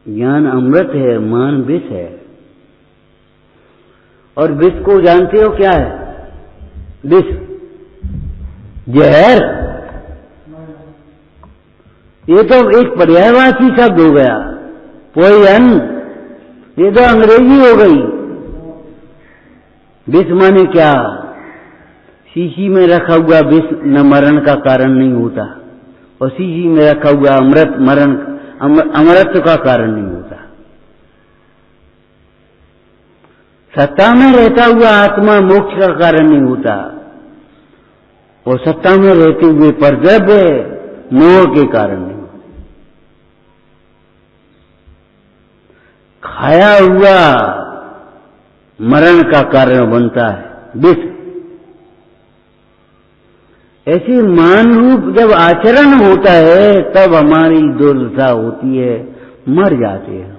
ज्ञान अमृत है, मान विष है। और विष को जानते हो क्या है? विष जहर। ये तो एक पर्यायवाची शब्द हो गया, पॉइजन। ये तो अंग्रेजी हो गई। विष माने क्या? शीशी में रखा हुआ विष न मरण का कारण नहीं होता, और शीशी में रखा हुआ अमृत मरण अमृत का कारण नहीं होता। सत्ता में रहता हुआ आत्मा मोक्ष का कारण नहीं होता, और सत्ता में रहते हुए परद्रव्य मोह के कारण नहीं। खाया हुआ मरण का कारण बनता है विष। ऐसे मान रूप जब आचरण होता है तब हमारी दुर्दशा होती है, मर जाते हैं,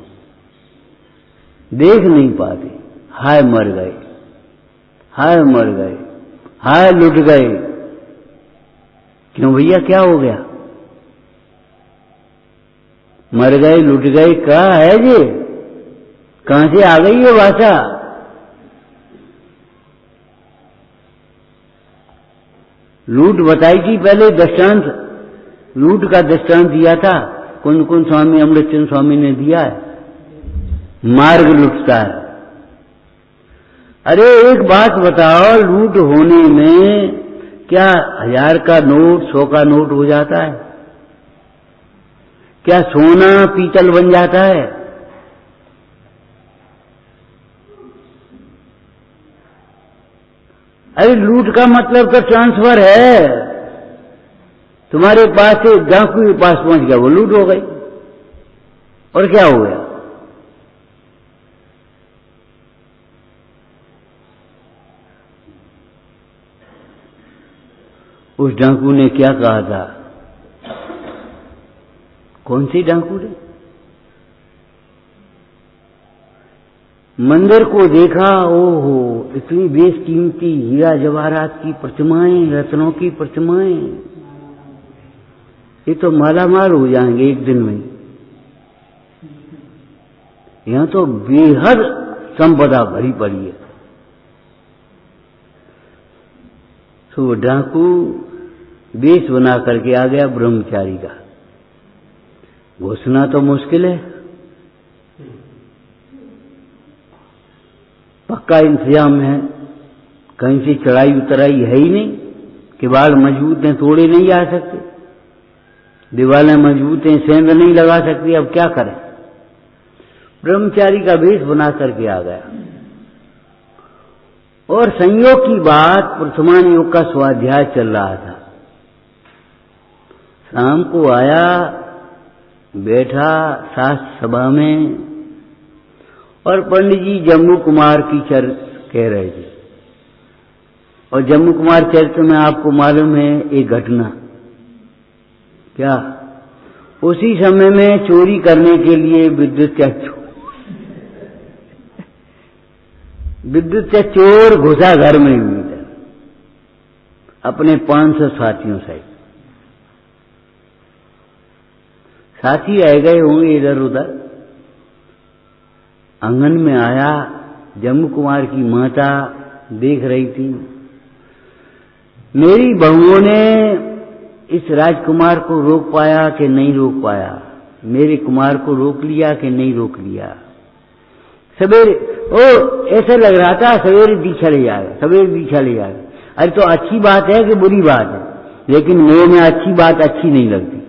देख नहीं पाते। हाय मर गए, हाय मर गए, हाय लुट गए। क्यों भैया, क्या हो गया? मर गए लुट गए क्या है ये? कहां से आ गई ये भाषा? लूट बताई थी पहले, दृष्टांत लूट का दृष्टांत दिया था। कौन कौन स्वामी? अमृतचंद स्वामी ने दिया है। मार्ग लुटता है। अरे एक बात बताओ, लूट होने में क्या 1000 का नोट 100 का नोट हो जाता है? क्या सोना पीतल बन जाता है? अरे लूट का मतलब तो ट्रांसफर है। तुम्हारे पास से डाकू के पास पहुंच गया, वो लूट हो गई। और क्या हो गया? उस डाकू ने क्या कहा था? कौन सी डाकू ने? मंदिर को देखा, ओहो इतनी बेशकीमती हीरा जवाहरात की प्रतिमाएं, रत्नों की प्रतिमाएं, ये तो मालामाल हो जाएंगे एक दिन में। यहां तो बेहद संपदा भरी पड़ी है। तो वो डाकू वेश बना करके आ गया ब्रह्मचारी का। घुसना तो मुश्किल है, पक्का इंतजाम है, कहीं से चढ़ाई उतराई है ही नहीं, किवाड़ मजबूत हैं, तोड़े नहीं जा सकते, दीवारें मजबूत हैं, सेंध नहीं लगा सकती। अब क्या करें? ब्रह्मचारी का वेश बना करके आ गया। और संयोग की बात, प्रथमान योग का स्वाध्याय चल रहा था। शाम को आया, बैठा शास्त्र सभा में, और पंडित जी जम्मू कुमार की चरित्र कह रहे थे। और जम्मू कुमार चरित्र में आपको मालूम है एक घटना, क्या? उसी समय में चोरी करने के लिए विद्युत चोर घुसा घर में भी अपने 500 साथियों सहित। साथी रह गए होंगे इधर उधर। आंगन में आया, जम्मू कुमार की माता देख रही थी। मेरी बहुओं ने इस राजकुमार को रोक पाया कि नहीं रोक पाया? मेरे कुमार को रोक लिया कि नहीं रोक लिया? सवेरे ऐसे लग रहा था सवेरे दीक्षा ले जाएगा, सवेरे दीक्षा ले जाएगा। अरे तो अच्छी बात है कि बुरी बात है? लेकिन मेरे में अच्छी बात अच्छी नहीं लगती।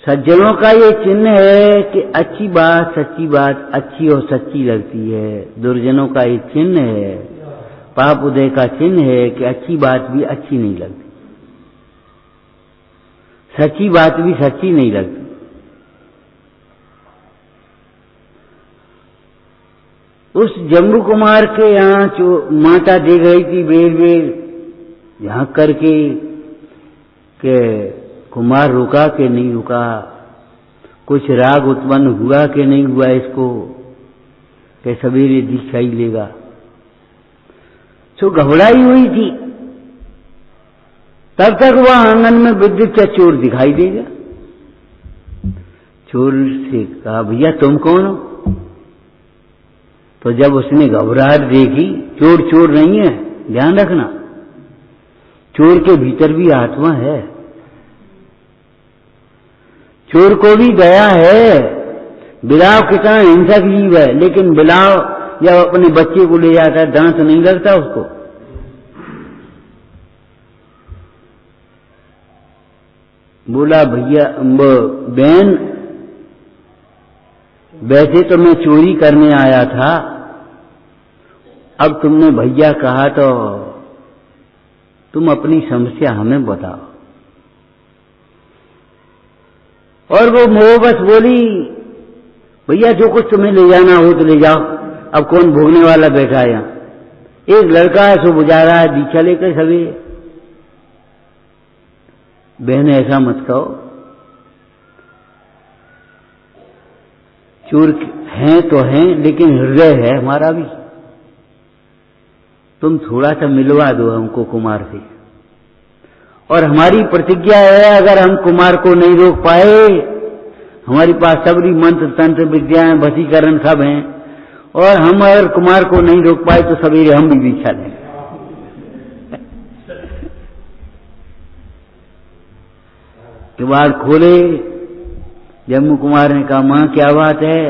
सज्जनों का ये चिन्ह है कि अच्छी बात सच्ची बात अच्छी और सच्ची लगती है। दुर्जनों का ये चिन्ह है, पाप उदय का चिन्ह है कि अच्छी बात भी अच्छी नहीं लगती, सच्ची बात भी सच्ची नहीं लगती। उस जम्बू कुमार के यहाँ माता देख रही थी बेर झांक करके कि कुमार रुका कि नहीं रुका, कुछ राग उत्पन्न हुआ कि नहीं हुआ इसको, कि सवेरे दीक्षा ही लेगा। तो घबराई हुई थी। तब तक वह आंगन में विद्युत का चोर दिखाई देगा। चोर से कहा, भैया तुम कौन हो? तो जब उसने घबराहट देखी, चोर चोर नहीं है, ध्यान रखना, चोर के भीतर भी आत्मा है। चोर को भी दया है। बिलाव कितना हिंसक जीव है, लेकिन बिलाव जब अपने बच्चे को ले जाता है, दांत नहीं लगता उसको। बोला, भैया बहन, वैसे तो मैं चोरी करने आया था, अब तुमने भैया कहा तो तुम अपनी समस्या हमें बताओ। और वो मोहब्बत बोली, भैया जो कुछ तुम्हें ले जाना हो तो ले जाओ, अब कौन भोगने वाला बैठा है यहाँ। एक लड़का है सो बुझा रहा है दीक्षा लेकर सवेरे। बहन ऐसा मत कहो, चोर हैं तो हैं, लेकिन हृदय है हमारा भी। तुम थोड़ा सा मिलवा दो हमको कुमार से। और हमारी प्रतिज्ञा है, अगर हम कुमार को नहीं रोक पाए, हमारी पास सबरी मंत्र तंत्र विद्याएं वशीकरण सब हैं, और हम अगर कुमार को नहीं रोक पाए तो सवेरे हम भी दीक्षा लें। किवाड़ खोले, जम्मू कुमार ने कहा, मां क्या बात है?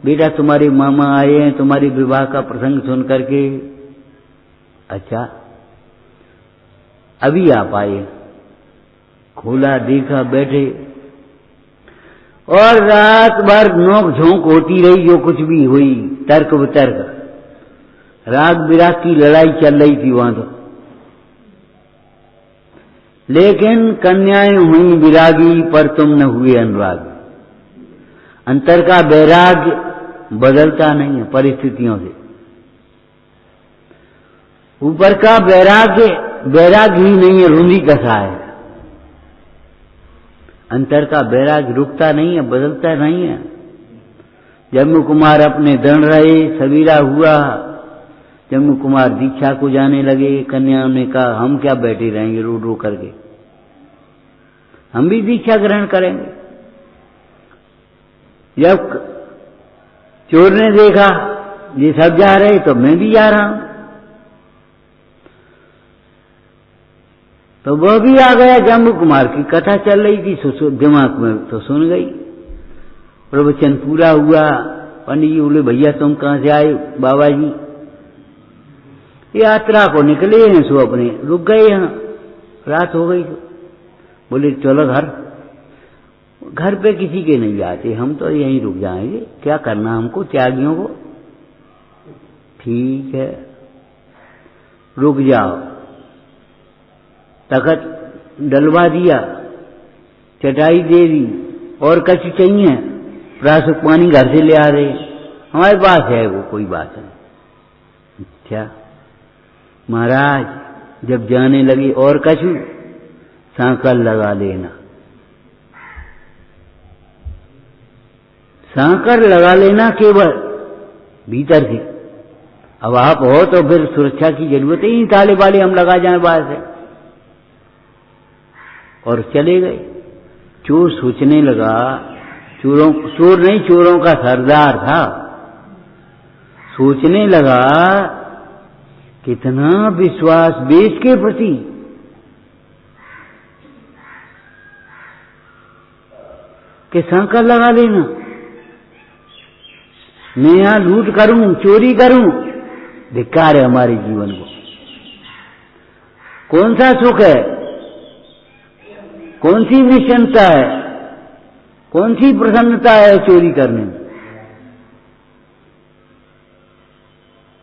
बेटा तुम्हारे मामा आए हैं तुम्हारी विवाह का प्रसंग सुन करके। अच्छा, अभी आप आए? खोला, देखा, बैठे, और रात भर नोक झोंक होती रही, जो कुछ भी हुई, तर्क वितर्क, राग विराग की लड़ाई चल रही थी वहां तो। लेकिन कन्याएं हुई विरागी, पर तुम न हुए अनुरागी। अंतर का वैराग्य बदलता नहीं है परिस्थितियों से। ऊपर का वैराग्य वैराग्य ही नहीं है, रूंधी कसा है। अंतर का वैराग्य रुकता नहीं है, बदलता नहीं है। जम्मू कुमार अपने दृढ़ रहे, सवेरा हुआ, जम्मू कुमार दीक्षा को जाने लगे। कन्याओं ने कहा, हम क्या बैठे रहेंगे रो रो करके, हम भी दीक्षा ग्रहण करेंगे। जब चोर ने देखा ये सब जा रहे तो मैं भी जा रहा हूं, तो वह भी आ गया। जम्मू कुमार की कथा चल रही थी दिमाग में, तो सुन गई। प्रवचन पूरा हुआ। पंडित जी बोले, भैया तुम कहां से आए? बाबा जी यात्रा को निकले हैं, सो अपने रुक गए यहाँ, रात हो गई। तो बोले चलो घर पे किसी के नहीं जाते, हम तो यहीं रुक जाएंगे, क्या करना हमको त्यागियों को। ठीक है, रुक जाओ। तखत डलवा दिया, चटाई दे दी, और कछु चाहिए? प्रासुक पानी घर से ले आ रहे, हमारे पास है वो, कोई बात नहीं। अच्छा महाराज जब जाने लगे, और कछु? सांकल लगा लेना, सांकर लगा लेना केवल भीतर से। अब आप हो तो फिर सुरक्षा की जरूरत ही नहीं, ताले वाले हम लगा जाएं बाहर से। और चले गए। चोर सोचने लगा, चोर नहीं, चोरों का सरदार था, सोचने लगा कितना विश्वास देश के प्रति। कि सांकर लगा लेना, मैं यहां लूट करूं, चोरी करूं, धिक्कार है हमारे जीवन को। कौन सा सुख है, कौन सी निश्चिंतता है, कौन सी प्रसन्नता है चोरी करने में?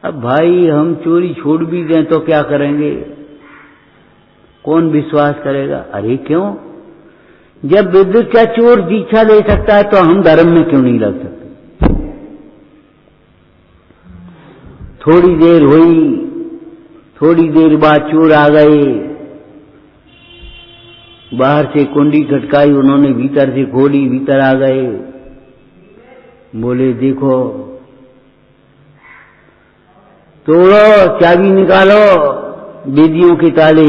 अब भाई हम चोरी छोड़ भी दें तो क्या करेंगे? कौन विश्वास करेगा? अरे क्यों, जब विद्युत का चोर दीक्षा ले सकता है तो हम धर्म में क्यों नहीं लग सकते? थोड़ी देर हुई, थोड़ी देर बाद चोर आ गए, बाहर से कुंडी खटकाई, उन्होंने भीतर से खोली, भीतर आ गए, बोले देखो, तोड़ो, चाबी निकालो, बेदियों के ताले।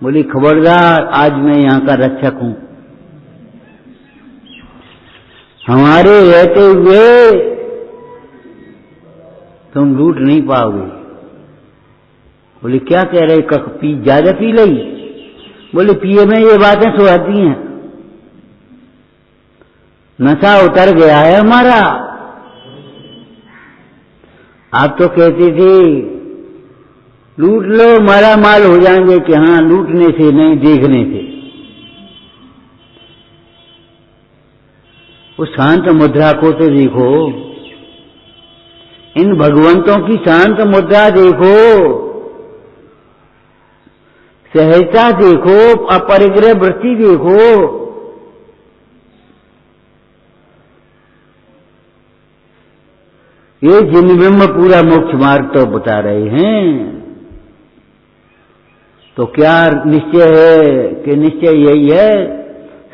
बोले खबरदार, आज मैं यहाँ का रक्षक हूं, हमारे रहते हुए तुम लूट नहीं पाओगे। बोले क्या कह रहे, पी ज्यादा पी लई? बोले पिए में ये बातें सुहाती हैं, नशा उतर गया है हमारा। आप तो कहते थे लूट लो, मारा माल हो जाएंगे, कि हाँ लूटने से नहीं, देखने से। उस शांत मुद्रा को तो देखो, इन भगवंतों की शांत मुद्रा देखो, सहजता देखो, अपरिग्रह वृत्ति देखो। ये जिनबिंब पूरा मोक्ष मार्ग तो बता रहे हैं। तो क्या निश्चय है कि निश्चय यही है,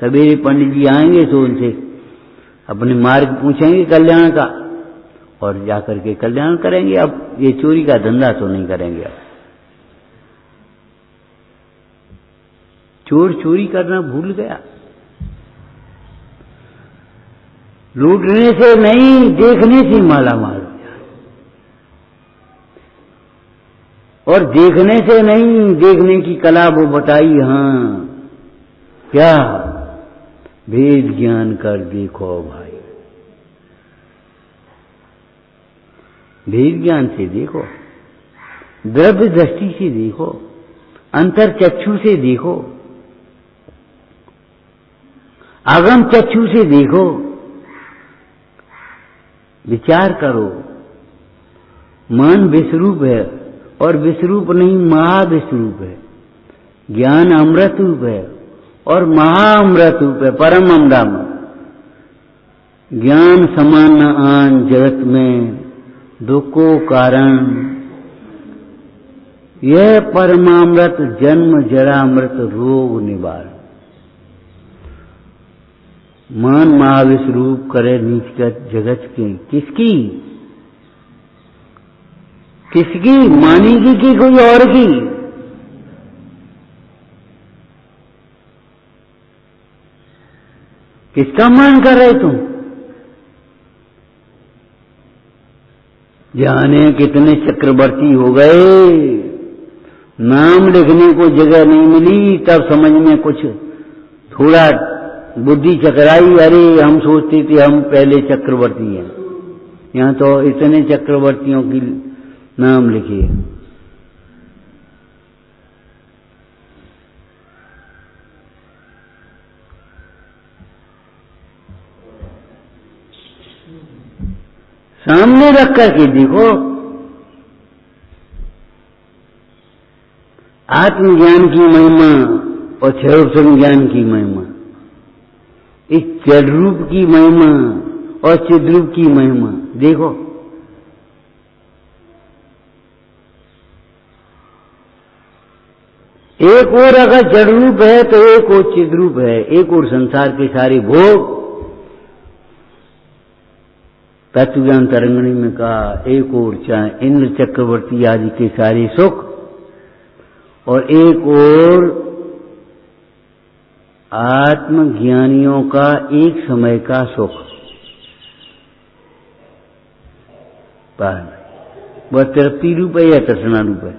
सवेरे पंडित जी आएंगे तो उनसे अपने मार्ग पूछेंगे कल्याण का, और जाकर के कल्याण करेंगे। अब ये चोरी का धंधा तो नहीं करेंगे। अब चोर चोरी करना भूल गया, लूटने से नहीं, देखने से माला माल, और देखने से नहीं, देखने की कला वो बताई। हाँ क्या, भेद ज्ञान कर देखो भाई, भेद ज्ञान से देखो, द्रव्य दृष्टि से देखो, अंतर चक्षु से देखो, आगम चक्षु से देखो, विचार करो। मन विश्वरूप है, और विश्वरूप नहीं, महाविश्वरूप है। ज्ञान अमृत रूप है और महाअमृत रूप है, परम अमृत। ज्ञान समान न आन जगत में, दुखो कारण। यह परमामृत जन्म जरामृत रोग निवारण। मान महाविश्वरूप करे नीचगत जगत की, किसकी? किसकी मानेगी कि कोई और की? किसका मान कर रहे तुम? जाने कितने चक्रवर्ती हो गए, नाम लिखने को जगह नहीं मिली, तब समझ में कुछ थोड़ा बुद्धि चकराई। अरे हम सोचते थे हम पहले चक्रवर्ती हैं, यहाँ तो इतने चक्रवर्तियों की नाम लिखिए। सामने रख करके देखो, आत्मज्ञान की महिमा और क्षरोक्षम ज्ञान की महिमा, इस जड़ रूप की महिमा और चिद्रूप की महिमा देखो। एक और अगर जड़ रूप है तो एक और चिद्रूप है, एक और संसार के सारे भोग। तत्वज्ञान तरंगणी में कहा, एक और चाहे इंद्र चक्रवर्ती आदि के सारे सुख, और एक और आत्मज्ञानियों का एक समय का सुख। वह तृप्ति रूप है या तृष्णा रूप है?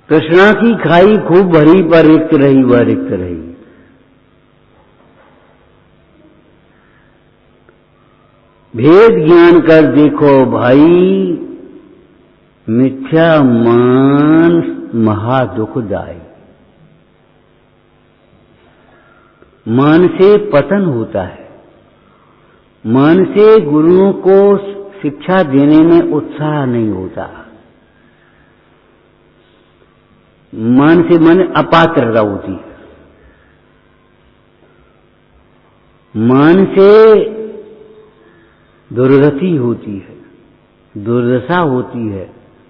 तृष्णा की खाई खूब भरी, पर रिक्त रही, वह रिक्त रही। भेद ज्ञान कर देखो भाई, मिथ्या मान महादुखदायी। मान से पतन होता है, मान से गुरुओं को शिक्षा देने में उत्साह नहीं होता। मान से मन अपात्रता होती है, मान से दुर्गति होती है, दुर्दशा होती है,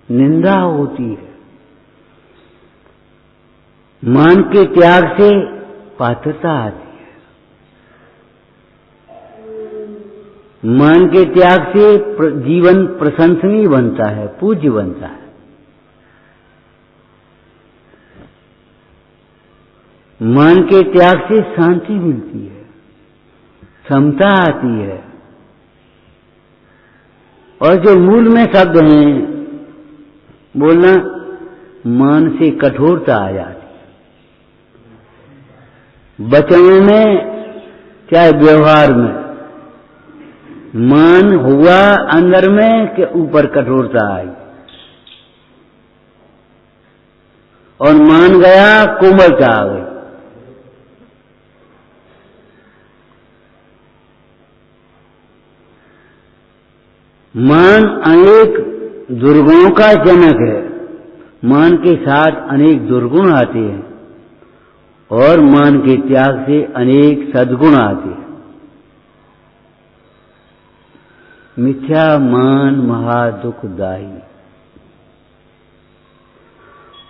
निंदा होती है। मान के त्याग से पात्रता आती है, मान के त्याग से जीवन प्रशंसनीय बनता है, पूज्य बनता है। मान के त्याग से शांति मिलती है, समता आती है। और जो मूल में शब्द हैं बोलना, मान से कठोरता आ जाती है, वचनों में चाहे व्यवहार में। मान हुआ अंदर में कि ऊपर कठोरता आई, और मान गया कोमलता आ गई। मान अनेक दुर्गुणों का जनक है, मान के साथ अनेक दुर्गुण आते हैं, और मान के त्याग से अनेक सद्गुण आते हैं। मिथ्या मान महादुखदायी।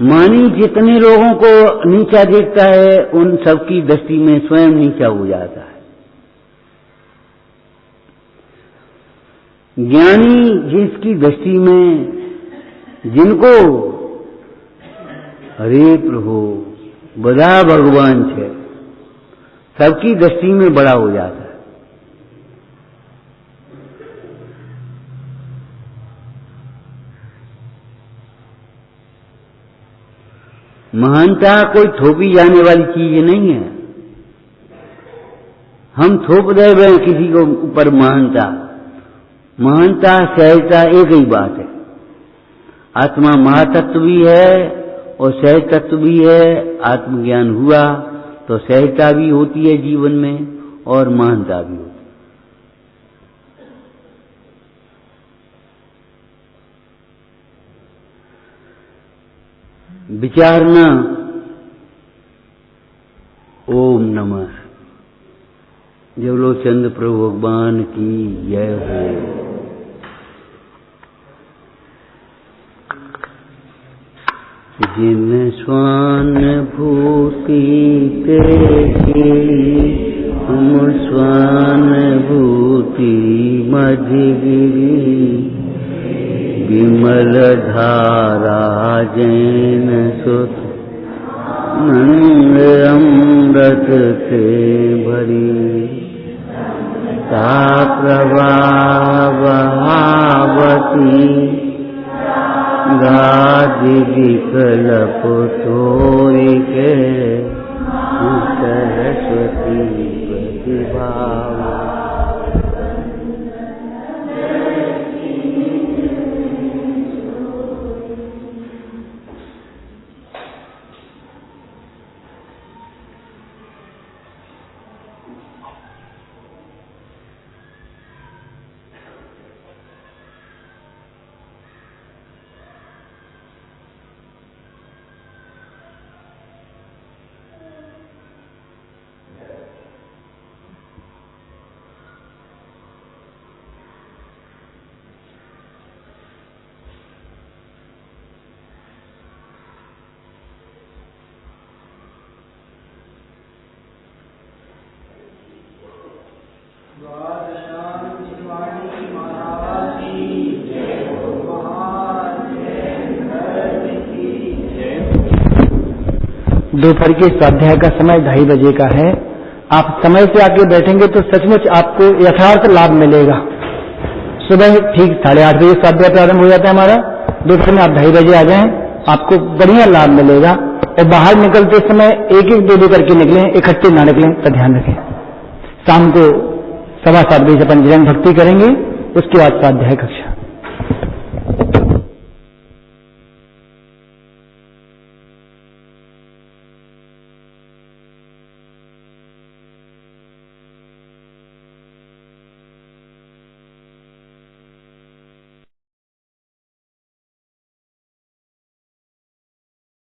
मानी जितने लोगों को नीचा देखता है, उन सबकी दृष्टि में स्वयं नीचा हो जाता है। ज्ञानी जिसकी दृष्टि में, जिनको हरे प्रभु बड़ा भगवान है, सबकी दृष्टि में बड़ा हो जाता है। महानता कोई थोपी जाने वाली चीज नहीं है। हम थोप दे रहे हैं किसी को ऊपर महानता। महानता सहजता एक ही बात है। आत्मा महातत्व भी है और सहज तत्व भी है। आत्मज्ञान हुआ तो सहजता भी होती है जीवन में, और महानता भी होती है। विचारना ओम नमः। जवलोचंद प्रभु भगवान की जय हो। जिन स्वान भूति तेरी, हम स्वान भूति मधगिरी। विमल धारा जैन सुत, नंद अमृत से भरी। ता प्रवाह बहावती, गादि विकल्प तोरी के। सरस्वती प्रतिभाव। दोपहर के स्वाध्याय का समय 2:30 बजे का है। आप समय से आके बैठेंगे तो सचमुच आपको यथार्थ लाभ मिलेगा। सुबह ठीक 8:30 बजे स्वाध्याय प्रारंभ हो जाता है हमारा। दोपहर में आप 2:30 बजे आ जाएं, आपको बढ़िया लाभ मिलेगा। और बाहर निकलते समय एक एक दो करके निकलें, इकट्ठे ना निकलें तो ध्यान रखें। शाम को 7:15 बजे अपन जन भक्ति करेंगे, उसके बाद स्वाध्याय कक्षा।